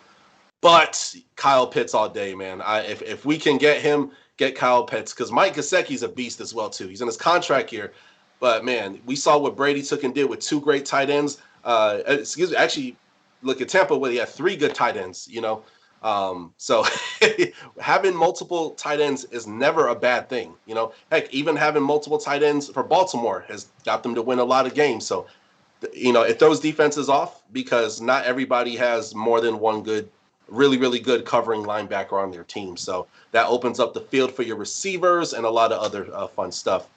But Kyle Pitts all day, man. If we can get him, get Kyle Pitts, because Mike Gesicki's a beast as well, too. He's in his contract here. But, man, we saw what Brady took and did with 2 great tight ends. Actually, look at Tampa where he had 3 good tight ends, So having multiple tight ends is never a bad thing, Heck, even having multiple tight ends for Baltimore has got them to win a lot of games. So, it throws defenses off because not everybody has more than one good, really, really good covering linebacker on their team. So that opens up the field for your receivers and a lot of other fun stuff.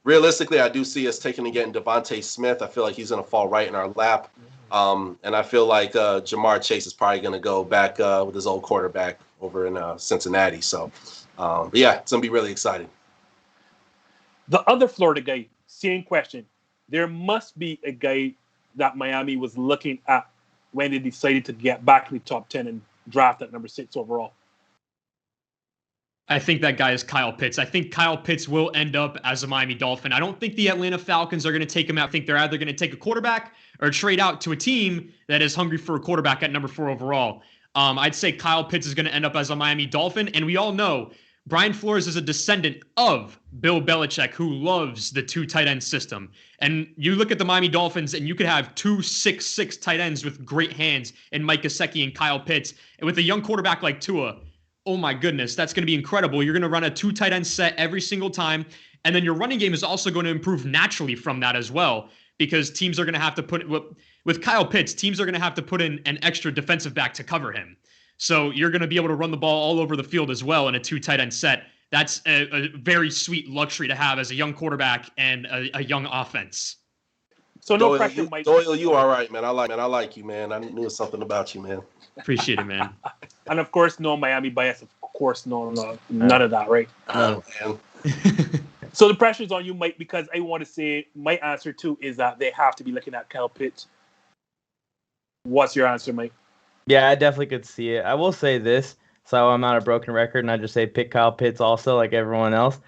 Realistically, I do see us taking and getting Devontae Smith. I feel like he's going to fall right in our lap. And I feel like Jamar Chase is probably going to go back with his old quarterback over in Cincinnati. So, but yeah, it's going to be really exciting. The other Florida guy, same question. There must be a guy that Miami was looking at when they decided to get back to the top 10 and draft at number 6 overall? I think that guy is Kyle Pitts. I think Kyle Pitts will end up as a Miami Dolphin. I don't think the Atlanta Falcons are going to take him out. I think they're either going to take a quarterback or trade out to a team that is hungry for a quarterback at number 4 overall. I'd say Kyle Pitts is going to end up as a Miami Dolphin. And we all know Brian Flores is a descendant of Bill Belichick, who loves the 2 tight end system. And you look at the Miami Dolphins, and you could have 2 6'6" tight ends with great hands, and Mike Gesicki and Kyle Pitts. And with a young quarterback like Tua, oh my goodness, that's going to be incredible. You're going to run a 2 tight end set every single time. And then your running game is also going to improve naturally from that as well, because teams are going to have to with Kyle Pitts, teams are going to have to put in an extra defensive back to cover him. So you're going to be able to run the ball all over the field as well in a 2 tight end set. That's a very sweet luxury to have as a young quarterback and a young offense. So no pressure, Mike. Doyle, you all right, man. I like you, man. I knew something about you, man. Appreciate it, man. And of course, no Miami bias. Of course, no, none of that, right? Oh, man. So the pressure's on you, Mike, because I want to say my answer too is that they have to be looking at Kyle Pitts. What's your answer, Mike? Yeah, I definitely could see it. I will say this, so I'm not a broken record, and I just say pick Kyle Pitts also, like everyone else.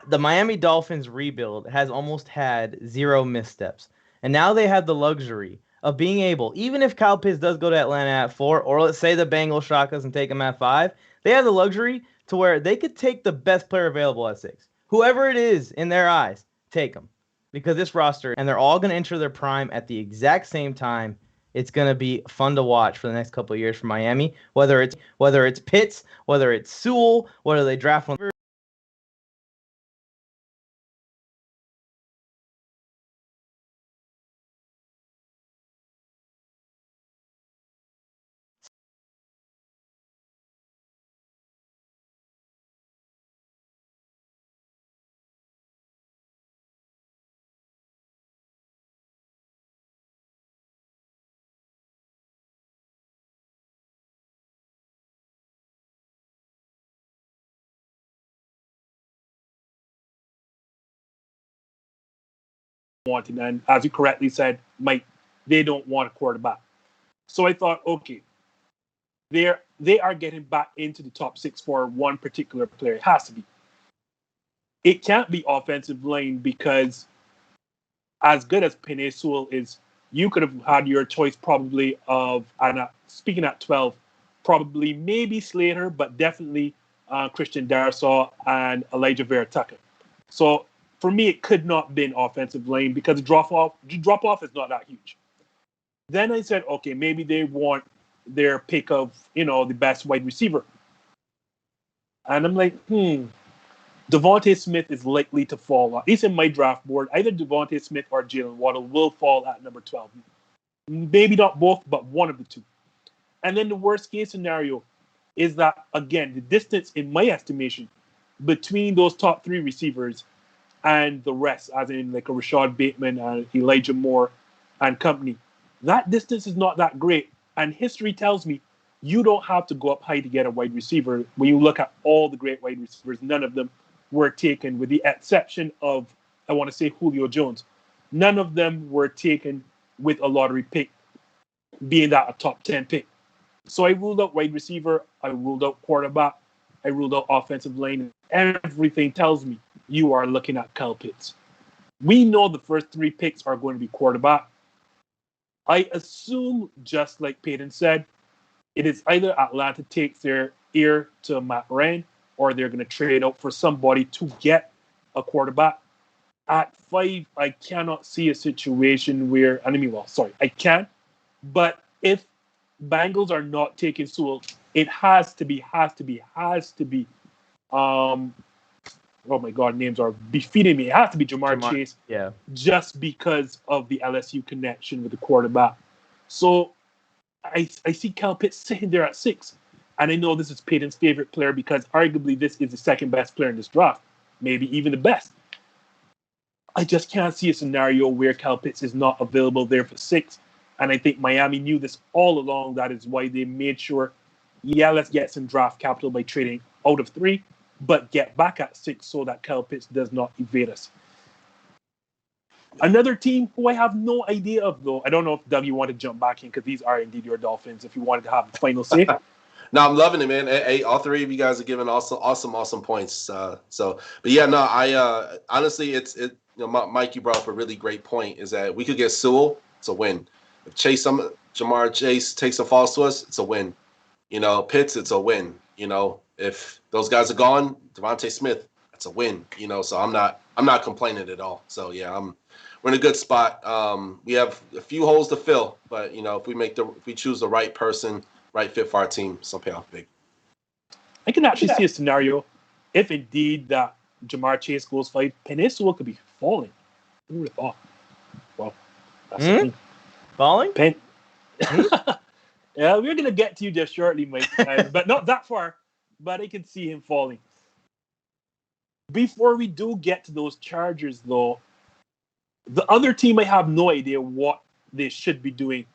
The Miami Dolphins rebuild has almost had 0 missteps. And now they have the luxury of being able, even if Kyle Pitts does go to Atlanta at 4, or let's say the Bengals shock us and take him at 5, they have the luxury to where they could take the best player available at 6. Whoever it is in their eyes, take them. Because this roster, and they're all going to enter their prime at the exact same time. It's going to be fun to watch for the next couple of years for Miami, whether it's Pitts, whether it's Sewell, whether they draft one. Wanting, and as you correctly said, Mike, they don't want a quarterback. So I thought, okay, they are getting back into the top 6 for one particular player. It has to be. It can't be offensive line, because as good as Penei Sewell is, you could have had your choice probably of, and speaking at 12, probably maybe Slater, but definitely Christian Darrisaw and Elijah Vera Tucker. So for me, it could not have been offensive line, because the drop off is not that huge. Then I said, okay, maybe they want their pick of, the best wide receiver. And I'm like, Devontae Smith is likely to fall. He's in my draft board. Either Devontae Smith or Jalen Waddle will fall at number 12. Maybe not both, but one of the two. And then the worst case scenario is that, again, the distance, in my estimation, between those top 3 receivers and the rest, as in like a Rashad Bateman and Elijah Moore and company, that distance is not that great. And history tells me you don't have to go up high to get a wide receiver. When you look at all the great wide receivers, none of them were taken, with the exception of, I want to say, Julio Jones. None of them were taken with a lottery pick, being that a top 10 pick. So I ruled out wide receiver, I ruled out quarterback, I ruled out offensive line. Everything tells me you are looking at Kyle Pitts. We know the first 3 picks are going to be quarterback. I assume, just like Payton said, it is either Atlanta takes their ear to Matt Ryan, or they're going to trade out for somebody to get a quarterback. At 5, I cannot see a situation where, I can, but if Bengals are not taking Sewell, it has to be, oh my God, names are defeating me. It has to be Jamar Chase, just because of the LSU connection with the quarterback. So I see Kyle Pitts sitting there at 6. And I know this is Payton's favorite player, because arguably this is the second best player in this draft, maybe even the best. I just can't see a scenario where Kyle Pitts is not available there for 6. And I think Miami knew this all along. That is why they made sure, let's get some draft capital by trading out of 3, but get back at 6 so that Kyle Pitts does not evade us. Another team who I have no idea of, though, I don't know if Doug, you want to jump back in, because these are indeed your Dolphins, if you wanted to have the final say. No, I'm loving it, man. Hey, all three of you guys are giving awesome points. But yeah, no, I honestly, Mike, you brought up a really great point. Is that we could get Sewell, it's a win. If Jamar Chase takes a false to us, it's a win. Pitts, it's a win. If those guys are gone, Devontae Smith, it's a win. So I'm not complaining at all. So yeah, we're in a good spot. We have a few holes to fill, but if we choose the right person, right fit for our team, some payoff big. I can actually see a scenario if indeed that Jamar Chase goes 5, Penei Sewell could be falling. Who would have thought? Well, that's the thing. Falling? Yeah, we're gonna get to you just shortly, Mike, but not that far. But I can see him falling. Before we do get to those Chargers, though, the other team I have no idea what they should be doing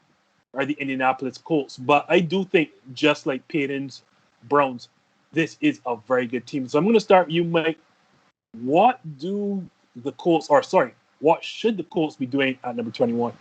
are the Indianapolis Colts. But I do think, just like Peyton's Browns, this is a very good team. So I'm going to start with you, Mike. What should the Colts be doing at number 21?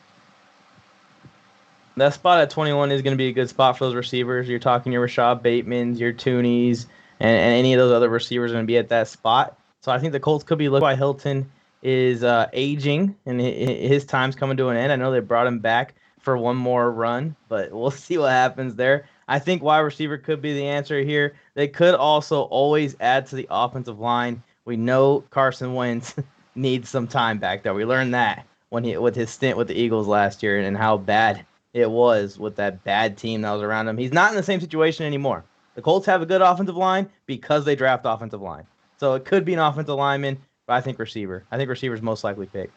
That spot at 21 is going to be a good spot for those receivers. You're talking your Rashad Batemans, your Toonies, and any of those other receivers are going to be at that spot. So I think the Colts could be looking at Hilton is aging, and his time's coming to an end. I know they brought him back for one more run, but we'll see what happens there. I think wide receiver could be the answer here. They could also always add to the offensive line. We know Carson Wentz needs some time back there. We learned that with his stint with the Eagles last year and how bad it was with that bad team that was around him. He's not in the same situation anymore. The Colts have a good offensive line because they draft offensive line. So it could be an offensive lineman, but I think receiver. I think receiver's most likely pick.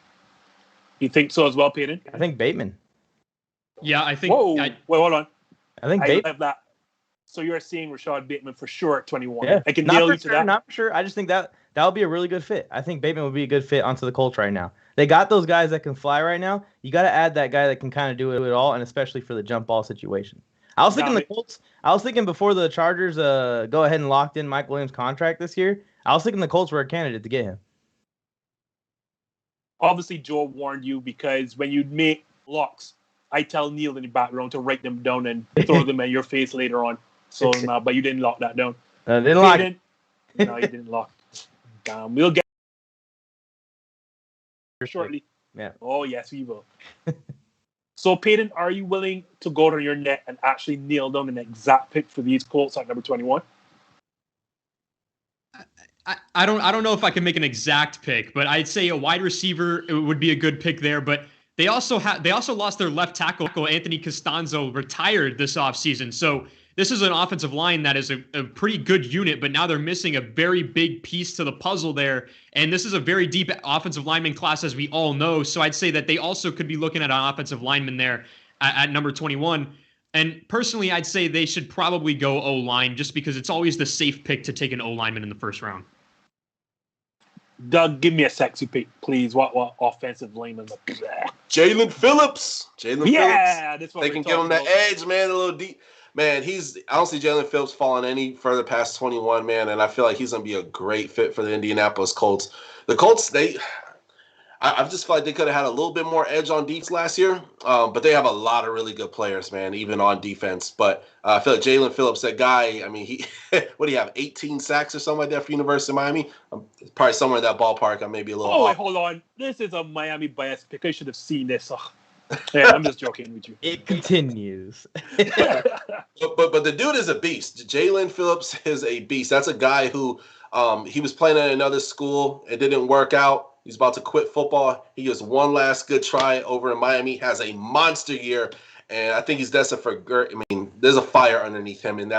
You think so as well, Peyton? I think Bateman. Yeah, I think. Whoa, wait, hold on. I think Bateman. Have that. So you're seeing Rashad Bateman for sure at 21. Yeah. I can nail you to that. Not for sure. I just think that would be a really good fit. I think Bateman would be a good fit onto the Colts right now. They got those guys that can fly right now. You got to add that guy that can kind of do it all, and especially for the jump ball situation. I was thinking the Colts. I was thinking before the Chargers go ahead and locked in Mike Williams' contract this year, I was thinking the Colts were a candidate to get him. Obviously, Joe warned you because when you make locks, I tell Neil in the background to write them down and throw them in your face later on. So, but you didn't lock that down. Didn't lock it. No, you didn't lock it. We'll get shortly. Yeah. Oh, yes, we will. So, Peyton, are you willing to go to your net and actually nail down an exact pick for these Colts at number 21? I don't know if I can make an exact pick, but I'd say a wide receiver would be a good pick there. But they also lost their left tackle, Anthony Costanzo, retired this offseason. So this is an offensive line that is a pretty good unit, but now they're missing a very big piece to the puzzle there. And this is a very deep offensive lineman class, as we all know. So I'd say that they also could be looking at an offensive lineman there at number 21. And personally, I'd say they should probably go O-line just because it's always the safe pick to take an O-lineman in the first round. Doug, give me a sexy pick, please. What offensive lineman? Jalen Phillips. Yeah, that's what they can give him the edge, man. A little deep. Man, I don't see Jalen Phillips falling any further past 21, man, and I feel like he's going to be a great fit for the Indianapolis Colts. The Colts, I just feel like they could have had a little bit more edge on defense last year, but they have a lot of really good players, man, even on defense. But I feel like Jalen Phillips, that guy, I mean, he what do you have, 18 sacks or something like that for University of Miami? Probably somewhere in that ballpark. I may be a little off. Wait, hold on. This is a Miami bias pick. I should have seen this. Yeah, I'm just joking with you. It continues. But the dude is a beast. Jalen Phillips is a beast. That's a guy who he was playing at another school. It didn't work out. He's about to quit football. He has one last good try over in Miami. Has a monster year, and I think he's destined for. I mean, there's a fire underneath him, and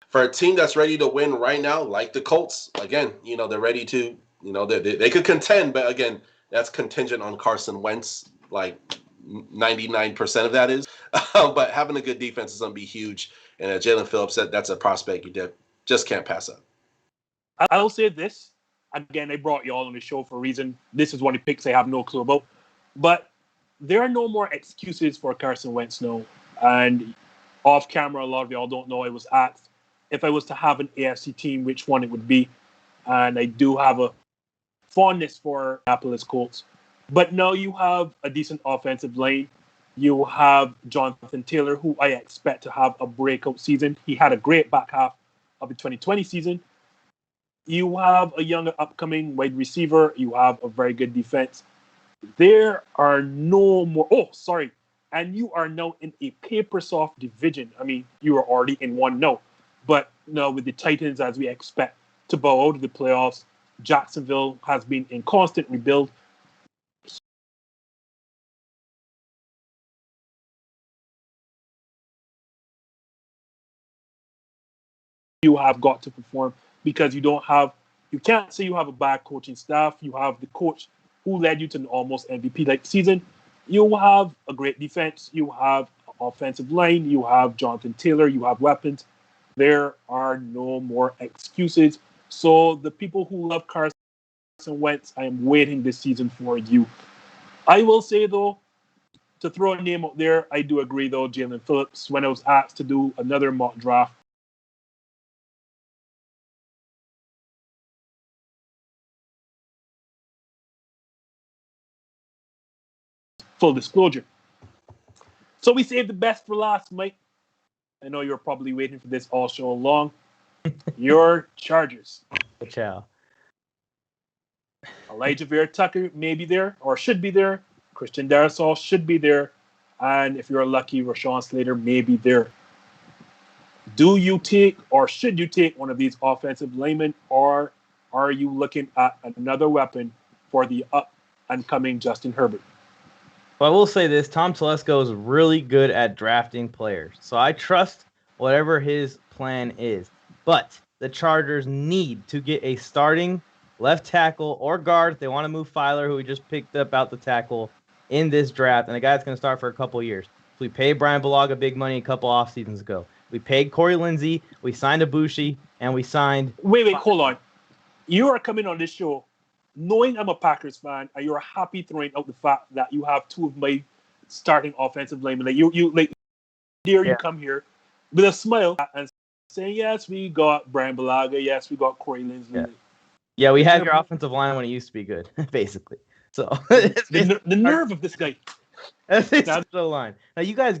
for a team that's ready to win right now, like the Colts. Again, they're ready to. They could contend, but again, that's contingent on Carson Wentz. Like 99% of that is, but having a good defense is going to be huge. And Jalen Phillips said that's a prospect you just can't pass up. I'll say this. Again, I brought you all on the show for a reason. This is one of the picks I have no clue about. But there are no more excuses for Carson Wentz now. And off camera, a lot of y'all don't know, I was asked if I was to have an AFC team, which one it would be. And I do have a fondness for Indianapolis Colts. But now you have a decent offensive line. You have Jonathan Taylor, who I expect to have a breakout season. He had a great back half of the 2020 season. You have a young upcoming wide receiver. You have a very good defense. There are no more. Oh, sorry. And you are now in a paper soft division. I mean, you are already in one now. But now with the Titans, as we expect to bow out of the playoffs, Jacksonville has been in constant rebuild. You have got to perform because you can't say you have a bad coaching staff. You have the coach who led you to an almost MVP-like season. You have a great defense. You have an offensive line. You have Jonathan Taylor. You have weapons. There are no more excuses. So the people who love Carson Wentz, I am waiting this season for you. I will say, though, to throw a name out there, I do agree, though, Jalen Phillips, when I was asked to do another mock draft, full disclosure. So we saved the best for last, Mike. I know you're probably waiting for this all show long. Your Chargers. Ciao. Elijah Vera Tucker may be there or should be there. Christian Darrisaw should be there. And if you're lucky, Rashawn Slater may be there. Do you take or should you take one of these offensive linemen, or are you looking at another weapon for the up and coming Justin Herbert? Well, I will say this. Tom Telesco is really good at drafting players. So I trust whatever his plan is. But the Chargers need to get a starting left tackle or guard if they want to move Filer, who we just picked up out the tackle, in this draft. And a guy that's going to start for a couple of years. We paid Brian Bulaga big money a couple off seasons ago. We paid Corey Lindsey. We signed Ibushi. And we signed... Wait, hold on. You are coming on this show knowing I'm a Packers fan, and you're happy throwing out the fact that you have two of my starting offensive linemen. Like you come here with a smile and saying, yes, we got Brian Bulaga, yes, we got Corey Linsley. Yeah, we had your offensive line when it used to be good, basically. So the nerve of this guy. That's the line. Now you guys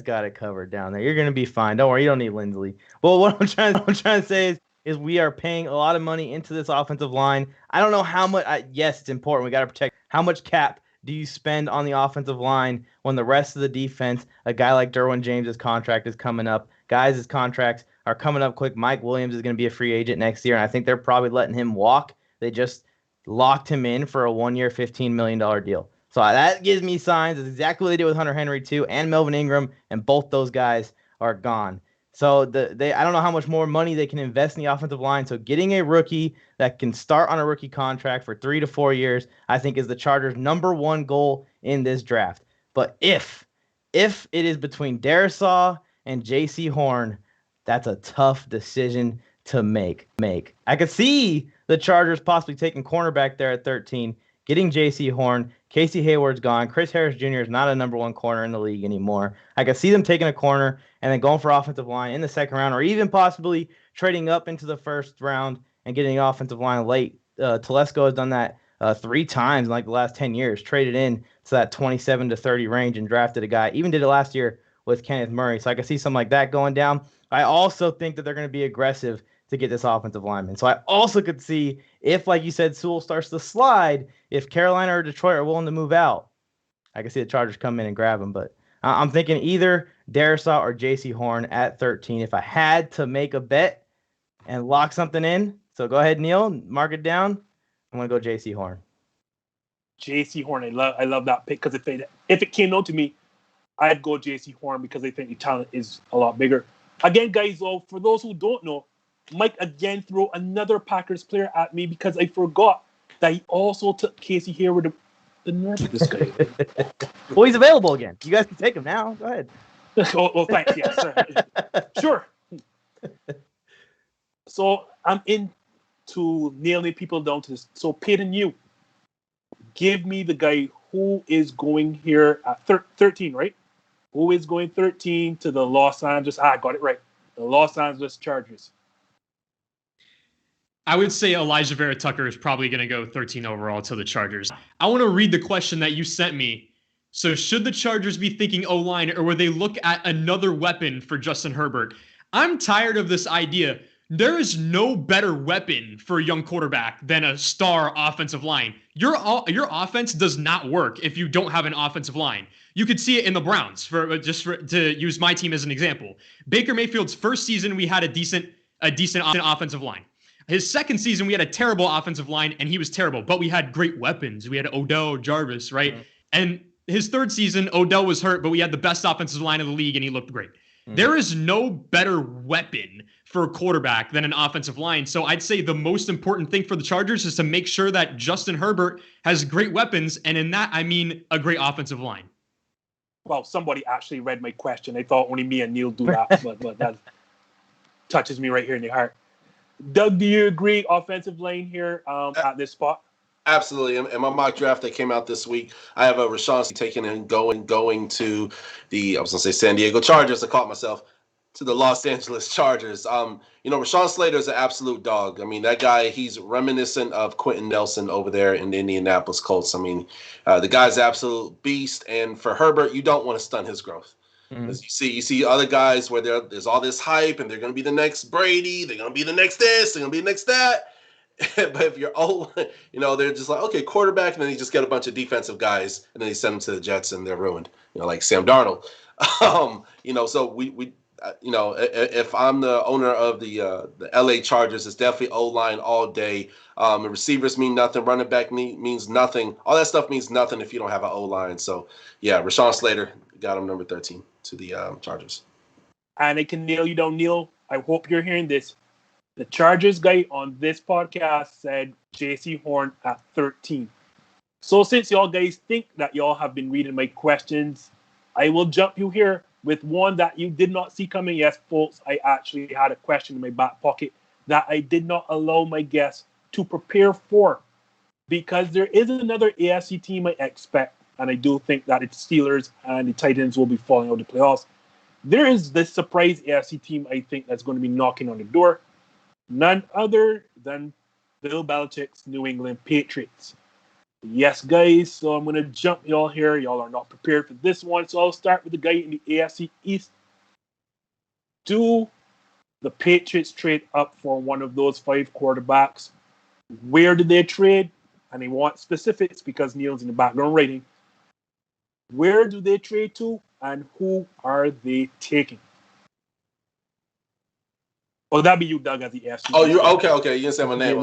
got it covered down there. You're gonna be fine. Don't worry, you don't need Linsley. Well, what I'm trying to say is we are paying a lot of money into this offensive line. I don't know how much. Yes, it's important. We got to protect. How much cap do you spend on the offensive line when the rest of the defense, a guy like Derwin James's contract is coming up, guys' contracts are coming up quick. Mike Williams is going to be a free agent next year, and I think they're probably letting him walk. They just locked him in for a 1-year, $15 million deal. So that gives me signs. It's exactly what they did with Hunter Henry too, and Melvin Ingram, and both those guys are gone. So I don't know how much more money they can invest in the offensive line. So getting a rookie that can start on a rookie contract for 3 to 4 years, I think is the Chargers' number one goal in this draft. But if it is between Darrisaw and J.C. Horn, that's a tough decision to make. I could see the Chargers possibly taking cornerback there at 13, getting J.C. Horn. Casey Hayward's gone. Chris Harris Jr. is not a number one corner in the league anymore. I could see them taking a corner and then going for offensive line in the second round, or even possibly trading up into the first round and getting an offensive line late. Telesco has done that 3 times in like the last 10 years, traded in to that 27 to 30 range and drafted a guy. Even did it last year with Kenneth Murray. So I could see something like that going down. I also think that they're going to be aggressive to get this offensive lineman. So I also could see if, like you said, Sewell starts to slide, if Carolina or Detroit are willing to move out, I can see the Chargers come in and grab him. But I'm thinking either Darrisaw or J.C. Horn at 13. If I had to make a bet and lock something in, so go ahead, Neil, mark it down. I'm going to go J.C. Horn. J.C. Horn, I love that pick because if it came down to me, I'd go J.C. Horn because I think the talent is a lot bigger. Again, guys, for those who don't know, Mike again threw another Packers player at me because I forgot that he also took Casey Hayward. The nerve of this guy. Well, he's available again. You guys can take him now. Go ahead. Well, thanks. Yes, sure. So I'm into nailing people down to this. So Payton, you give me the guy who is going here at 13, right? Who is going 13 to the Los Angeles? I got it right. The Los Angeles Chargers. I would say Elijah Vera Tucker is probably going to go 13 overall to the Chargers. I want to read the question that you sent me So should the Chargers be thinking O-line, or would they look at another weapon for Justin Herbert? I'm tired of this idea. There is no better weapon for a young quarterback than a star offensive line. Your offense does not work if you don't have an offensive line. You could see it in the Browns, to use my team as an example. Baker Mayfield's first season, we had a decent offensive line. His second season, we had a terrible offensive line, and he was terrible. But we had great weapons. We had Odell, Jarvis, right? Mm-hmm. And his third season, Odell was hurt, but we had the best offensive line in the league, and he looked great. Mm-hmm. There is no better weapon for a quarterback than an offensive line. So I'd say the most important thing for the Chargers is to make sure that Justin Herbert has great weapons, and in that, I mean a great offensive line. Well, somebody actually read my question. I thought only me and Neil do that, but that touches me right here in the heart. Doug, do you agree offensive line here at this spot? Absolutely. In my mock draft that came out this week, I have a Rashawn taken and going to the, I was going to say San Diego Chargers. I caught myself, to the Los Angeles Chargers. Rashawn Slater is an absolute dog. I mean, that guy, he's reminiscent of Quentin Nelson over there in the Indianapolis Colts. I mean, the guy's an absolute beast. And for Herbert, you don't want to stunt his growth. As you see other guys where there's all this hype and they're going to be the next Brady, they're going to be the next this, they're going to be the next that. But if you're old, they're just like, okay, quarterback, and then you just get a bunch of defensive guys, and then you send them to the Jets, and they're ruined. Like Sam Darnold. So we if I'm the owner of the LA Chargers, it's definitely O-line all day. Receivers mean nothing. Running back means nothing. All that stuff means nothing if you don't have an O-line. So yeah, Rashawn Slater got him number 13 to the Chargers. And I can nail you down, Neil. I hope you're hearing this. The Chargers guy on this podcast said J.C. Horn at 13. So since y'all guys think that y'all have been reading my questions, I will jump you here with one that you did not see coming. Yes, folks, I actually had a question in my back pocket that I did not allow my guests to prepare for, because there is another AFC team I expect, and I do think that it's Steelers and the Titans will be falling out of the playoffs. There is this surprise AFC team I think that's going to be knocking on the door. None other than Bill Belichick's New England Patriots. Yes, guys, so I'm going to jump y'all here. Y'all are not prepared for this one, so I'll start with the guy in the AFC East. Do the Patriots trade up for one of those 5 quarterbacks? Where did they trade? And I want specifics because Neil's in the background writing. Where do they trade to, and who are they taking? Oh, that'd be you, Doug, as the AFC. Oh, you're okay. You didn't say my name.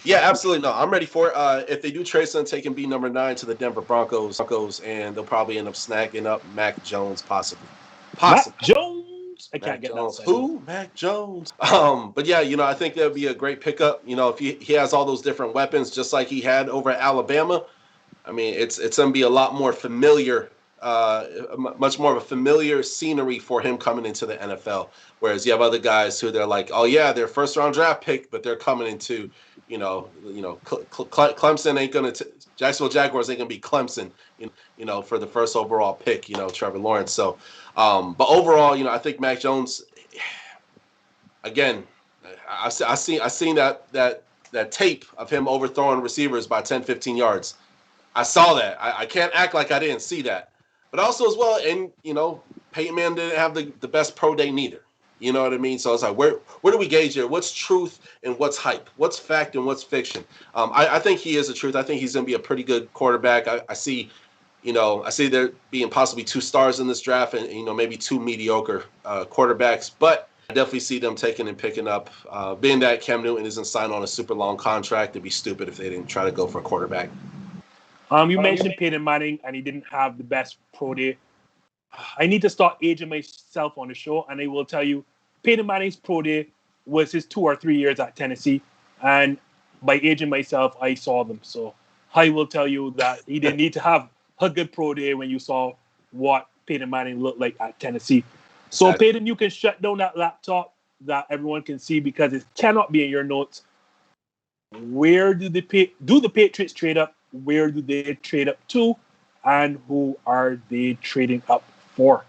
Yeah, absolutely. No, I'm ready for it. If they do trade something, taking B number 9 to the Denver Broncos, and they'll probably end up snagging up Mac Jones, possibly. Mac Jones. I can't Mac get Jones. that. Who? Mac Jones. But yeah, I think that would be a great pickup. If he has all those different weapons, just like he had over at Alabama. I mean, it's going to be a lot more familiar. Much more of a familiar scenery for him coming into the NFL. Whereas you have other guys who they're like, oh yeah, they're first round draft pick, but they're coming into, Clemson ain't gonna, Jacksonville Jaguars ain't gonna be Clemson, for the first overall pick, Trevor Lawrence. So, but overall, I think Mac Jones, again, I seen that tape of him overthrowing receivers by 10, 15 yards. I saw that. I can't act like I didn't see that. But also as well, and Peyton Manning didn't have the best pro day neither. You know what I mean? So it's like, where do we gauge here? What's truth and what's hype? What's fact and what's fiction? I think he is the truth. I think he's going to be a pretty good quarterback. I see there being possibly 2 stars in this draft and maybe 2 mediocre quarterbacks. But I definitely see them taking and picking up. Being that Cam Newton isn't signed on a super long contract, it'd be stupid if they didn't try to go for a quarterback. You mentioned Peyton Manning, and he didn't have the best pro day. I need to start aging myself on the show, and I will tell you, Peyton Manning's pro day was his 2 or 3 years at Tennessee, and by aging myself, I saw them. So I will tell you that he didn't need to have a good pro day when you saw what Peyton Manning looked like at Tennessee. So Exactly. Peyton, you can shut down that laptop that everyone can see because it cannot be in your notes. Where do the Patriots trade up? Where do they trade up to? And who are they trading up for?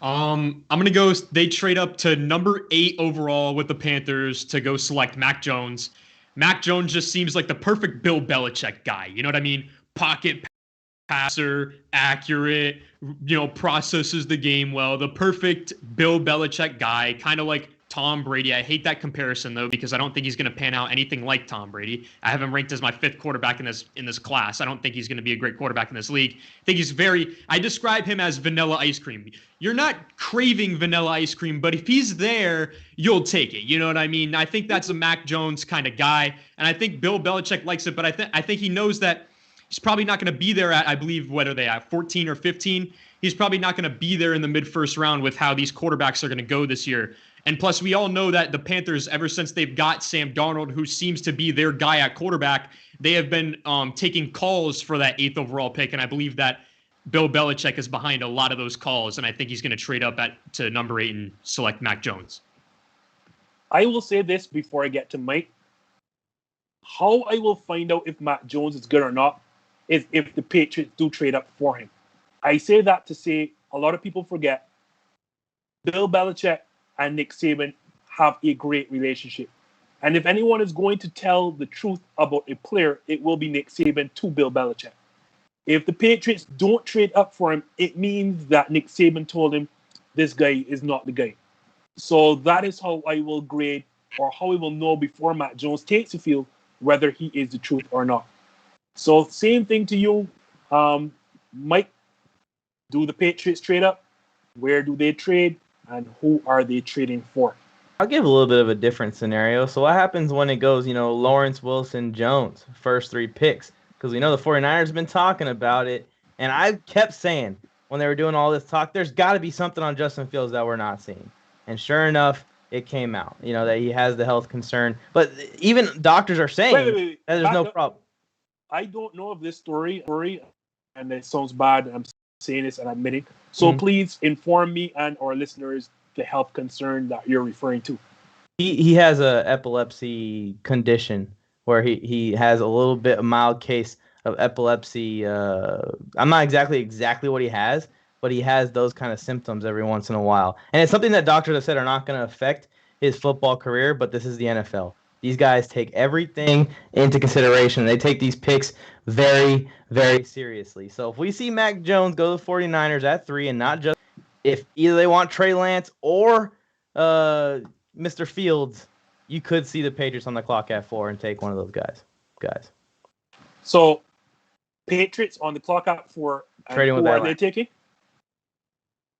I'm going to go, they trade up to number 8 overall with the Panthers to go select Mac Jones. Mac Jones just seems like the perfect Bill Belichick guy. You know what I mean? Pocket passer, accurate, processes the game well, the perfect Bill Belichick guy, kind of like Tom Brady. I hate that comparison though, because I don't think he's going to pan out anything like Tom Brady. I have him ranked as my 5th quarterback in this class. I don't think he's going to be a great quarterback in this league. I think I describe him as vanilla ice cream. You're not craving vanilla ice cream, but if he's there, you'll take it. You know what I mean? I think that's a Mac Jones kind of guy, and I think Bill Belichick likes it, but I think he knows that he's probably not going to be there at, I believe, what are they at, 14 or 15? He's probably not going to be there in the mid-first round with how these quarterbacks are going to go this year. And plus, we all know that the Panthers, ever since they've got Sam Darnold, who seems to be their guy at quarterback, they have been taking calls for that 8th overall pick. And I believe that Bill Belichick is behind a lot of those calls. And I think he's going to trade up to number 8 and select Mac Jones. I will say this before I get to Mike. How I will find out if Mac Jones is good or not is if the Patriots do trade up for him. I say that to say a lot of people forget Bill Belichick and Nick Saban have a great relationship. And if anyone is going to tell the truth about a player, it will be Nick Saban to Bill Belichick. If the Patriots don't trade up for him, it means that Nick Saban told him this guy is not the guy. So that is how I will grade, or how I will know before Mac Jones takes the field whether he is the truth or not. So same thing to you, Mike. Do the Patriots trade up? Where do they trade? And who are they trading for? I'll give a little bit of a different scenario. So what happens when it goes, Lawrence, Wilson, Jones, first 3 picks? Because we know the 49ers have been talking about it. And I kept saying when they were doing all this talk, there's got to be something on Justin Fields that we're not seeing. And sure enough, it came out, that he has the health concern. But even doctors are saying wait. that there's no problem. I don't know of this story, and it sounds bad. I'm saying this and admitting. So please inform me and our listeners the health concern that you're referring to. He has a epilepsy condition where he has a little bit a mild case of epilepsy. I'm not exactly what he has, but he has those kind of symptoms every once in a while. And it's something that doctors have said are not going to affect his football career, but this is the NFL. These guys take everything into consideration. They take these picks very, very seriously. So if we see Mac Jones go to the 49ers at 3, and not just if either they want Trey Lance or Mr. Fields, you could see the Patriots on the clock at 4 and take one of those guys. So Patriots on the clock at 4. Trading with who are Atlanta. they taking?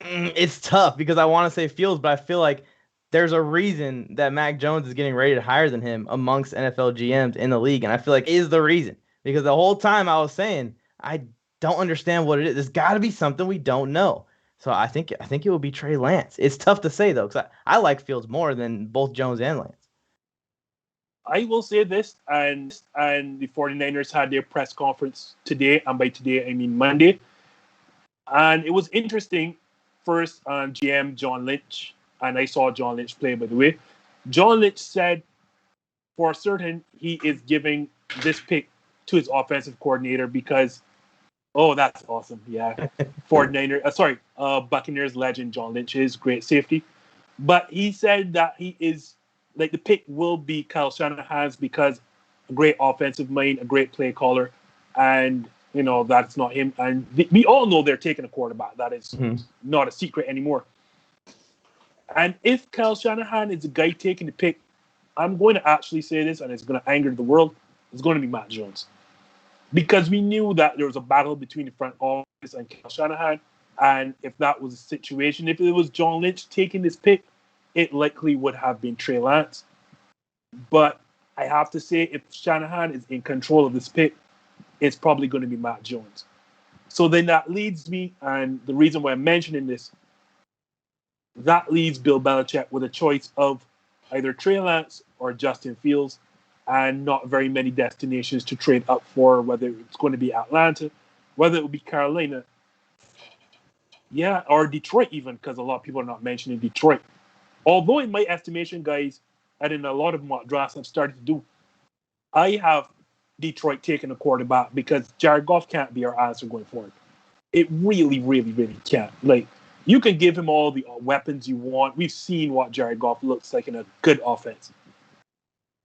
It's tough because I want to say Fields, but I feel like there's a reason that Mac Jones is getting rated higher than him amongst NFL GMs in the league. And I feel like is the reason, because the whole time I was saying, I don't understand what it is. There's got to be something we don't know. So I think it will be Trey Lance. It's tough to say, though, because I like Fields more than both Jones and Lance. I will say this, and the 49ers had their press conference today, and by today I mean Monday. And it was interesting. First, GM John Lynch, and I saw John Lynch play, by the way. John Lynch said for certain he is giving this pick to his offensive coordinator because, oh, that's awesome. Yeah. Buccaneers legend John Lynch is great safety. But he said that he is, the pick will be Kyle Shanahan's because a great offensive mind, a great play caller, and, that's not him. And we all know they're taking a quarterback. That is not a secret anymore. And if Kyle Shanahan is the guy taking the pick, I'm going to actually say this, and it's going to anger the world. It's going to be Mac Jones. Because we knew that there was a battle between the front office and Kyle Shanahan. And if that was the situation, if it was John Lynch taking this pick, it likely would have been Trey Lance. But I have to say, if Shanahan is in control of this pick, it's probably going to be Mac Jones. So then that leads me, and the reason why I'm mentioning this, that leaves Bill Belichick with a choice of either Trey Lance or Justin Fields, and not very many destinations to trade up for, whether it's going to be Atlanta, whether it will be Carolina, or Detroit even, because a lot of people are not mentioning Detroit. Although in my estimation, guys, and in a lot of mock drafts I've started to do, I have Detroit taking a quarterback because Jared Goff can't be our answer going forward. It really, really, really can't. You can give him all the weapons you want. We've seen what Jared Goff looks like in a good offense.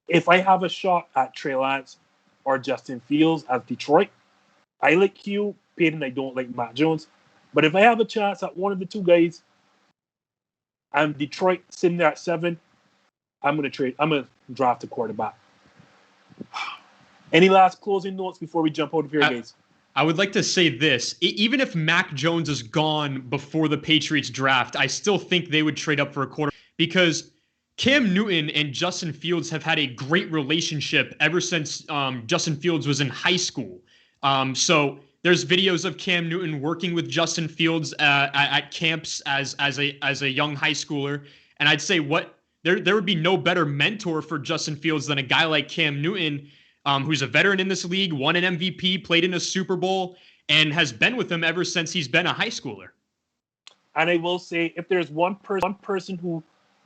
If I have a shot at Trey Lance or Justin Fields as Detroit, I like you, Payton, I don't like Mac Jones. But if I have a chance at one of the two guys, and Detroit sitting there at 7, I'm gonna draft a quarterback. Any last closing notes before we jump out of here, guys? I would like to say this. Even if Mac Jones is gone before the Patriots draft, I still think they would trade up for a quarterback because Cam Newton and Justin Fields have had a great relationship ever since Justin Fields was in high school. So there's videos of Cam Newton working with Justin Fields at camps as a young high schooler. And I'd say there would be no better mentor for Justin Fields than a guy like Cam Newton, who's a veteran in this league, won an MVP, played in a Super Bowl, and has been with him ever since he's been a high schooler. And I will say, if there's one person who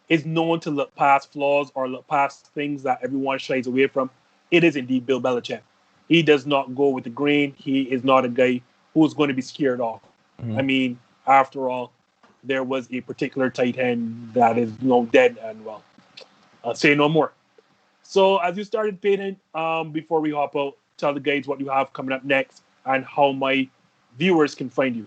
is known to look past flaws or look past things that everyone shies away from, it is indeed Bill Belichick. He does not go with the grain. He is not a guy who's going to be scared off. Mm-hmm. I mean, after all, there was a particular tight end that is dead, and well, I'll say no more. So as you started, Payton, before we hop out, tell the guys what you have coming up next and how my viewers can find you.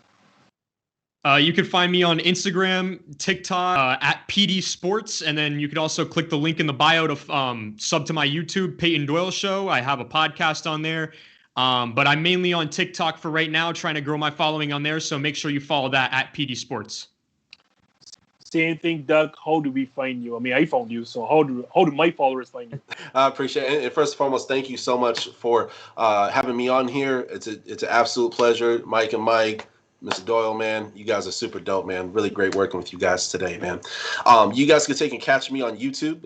You can find me on Instagram, TikTok, at PD Sports, and then you can also click the link in the bio to sub to my YouTube, Payton Doyle Show. I have a podcast on there, but I'm mainly on TikTok for right now, trying to grow my following on there, so make sure you follow that at PD Sports. Same thing, Doug. How do we find you? I mean, I found you, so how do my followers find you? I appreciate it. And first and foremost, thank you so much for having me on here. It's an absolute pleasure, Mike and Mike. Mr. Doyle, man, you guys are super dope, man. Really great working with you guys today, man. You guys can take and catch me on YouTube.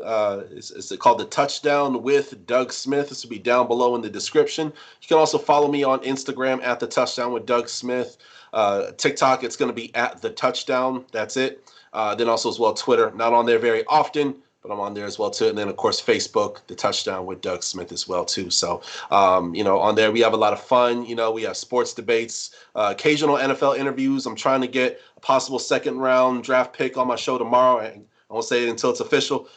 It's called The Touchdown with Doug Smith. This will be down below in the description. You can also follow me on Instagram at The Touchdown with Doug Smith. TikTok, it's going to be at The Touchdown. That's it. Then also as well, Twitter. Not on there very often, but I'm on there as well too. And then of course, Facebook, The Touchdown with Doug Smith as well too. So, on there we have a lot of fun. We have sports debates, occasional NFL interviews. I'm trying to get a possible second round draft pick on my show tomorrow. I won't say it until it's official,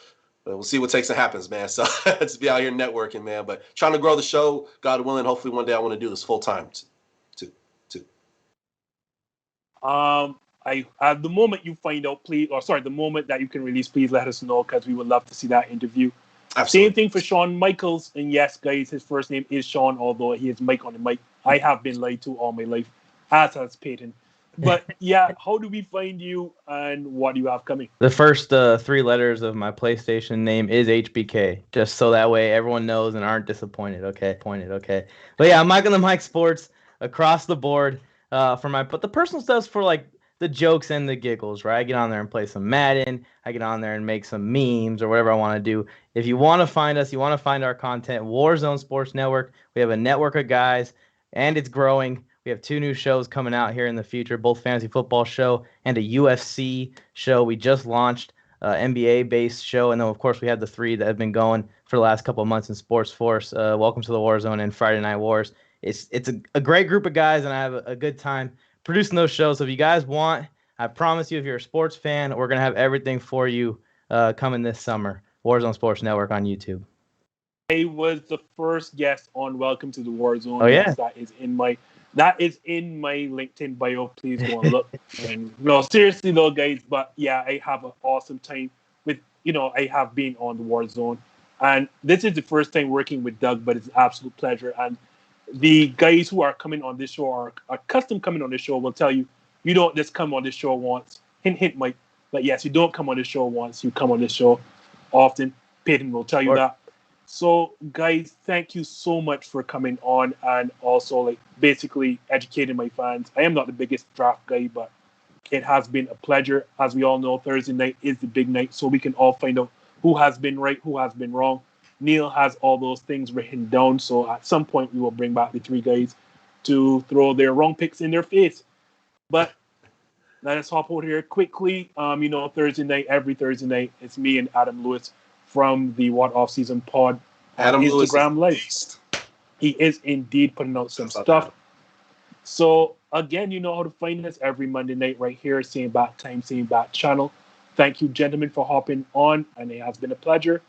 but we'll see what takes and happens, man. So let's be out here networking, man. But trying to grow the show, God willing. Hopefully one day I want to do this full time too. At the moment you find out, the moment that you can release, please let us know, because we would love to see that interview. Absolutely. Same thing for Shawn Michaels. And yes, guys, his first name is Shawn, although he is Mike on the mic. I have been lied to all my life, as has Payton. But yeah, how do we find you and what do you have coming? The first 3 letters of my PlayStation name is HBK, just so that way everyone knows and aren't disappointed. Okay. But yeah, I'm Mike on the Mic Sports across the board but the personal stuff's for like the jokes and the giggles, right? I get on there and play some Madden. I get on there and make some memes or whatever I want to do. If you want to find us, you want to find our content, Warzone Sports Network. We have a network of guys, and it's growing. We have 2 new shows coming out here in the future, both fantasy football show and a UFC show. We just launched an NBA-based show, and then, of course, we have the 3 that have been going for the last couple of months in Sports Force, Welcome to the Warzone and Friday Night Wars. It's a great group of guys, and I have a good time producing those shows. So if you guys want, I promise you, if you're a sports fan, we're going to have everything for you coming this summer. Warzone Sports Network on YouTube. I was the first guest on Welcome to the Warzone. Oh, yeah. Yes, that is in my LinkedIn bio. Please go and look. And no, seriously though, guys, but yeah, I have an awesome time with, I have been on the Warzone. And this is the first time working with Doug, but it's an absolute pleasure. And the guys who are coming on this show are custom coming on this show will tell you, you don't just come on this show once. Hint, hint, Mike. But yes, you don't come on this show once. You come on this show often. Payton will tell you that. So, guys, thank you so much for coming on and also, basically educating my fans. I am not the biggest draft guy, but it has been a pleasure. As we all know, Thursday night is the big night, so we can all find out who has been right, who has been wrong. Neil has all those things written down, so at some point we will bring back the 3 guys to throw their wrong picks in their face. But let us hop out here quickly. Thursday night, every Thursday night, it's me and Adam Lewis from the What Off Season Pod on Instagram Live. He is indeed putting out some stuff. So again, you know how to find us every Monday night right here, same bat time, same bat channel. Thank you, gentlemen, for hopping on, and it has been a pleasure.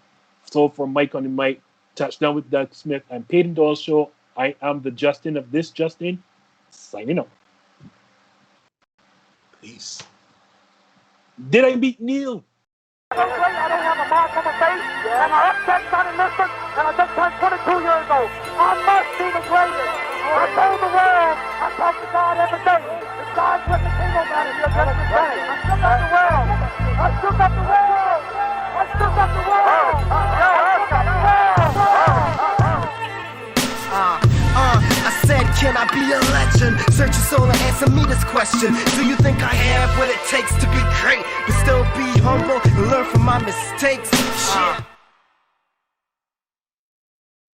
So for Mike on the Mic, Touchdown with Doug Smith, and Payton Doyle Show, I am the Justin of this Justin, signing out. Peace. Did I beat Neil? I don't have a mark on my face, and I upset Sonny Liston, and I just turned 22 years old. I must be the greatest. I told the world, I talk to God every day. If God's with me, ain't nobody here just the same. I shook up the world. I shook up the world. I shook up the world. I shook up the world. I said, can I be a legend? Search your soul and answer me this question. Do you think I have what it takes to be great, but still be humble and learn from my mistakes? Shit.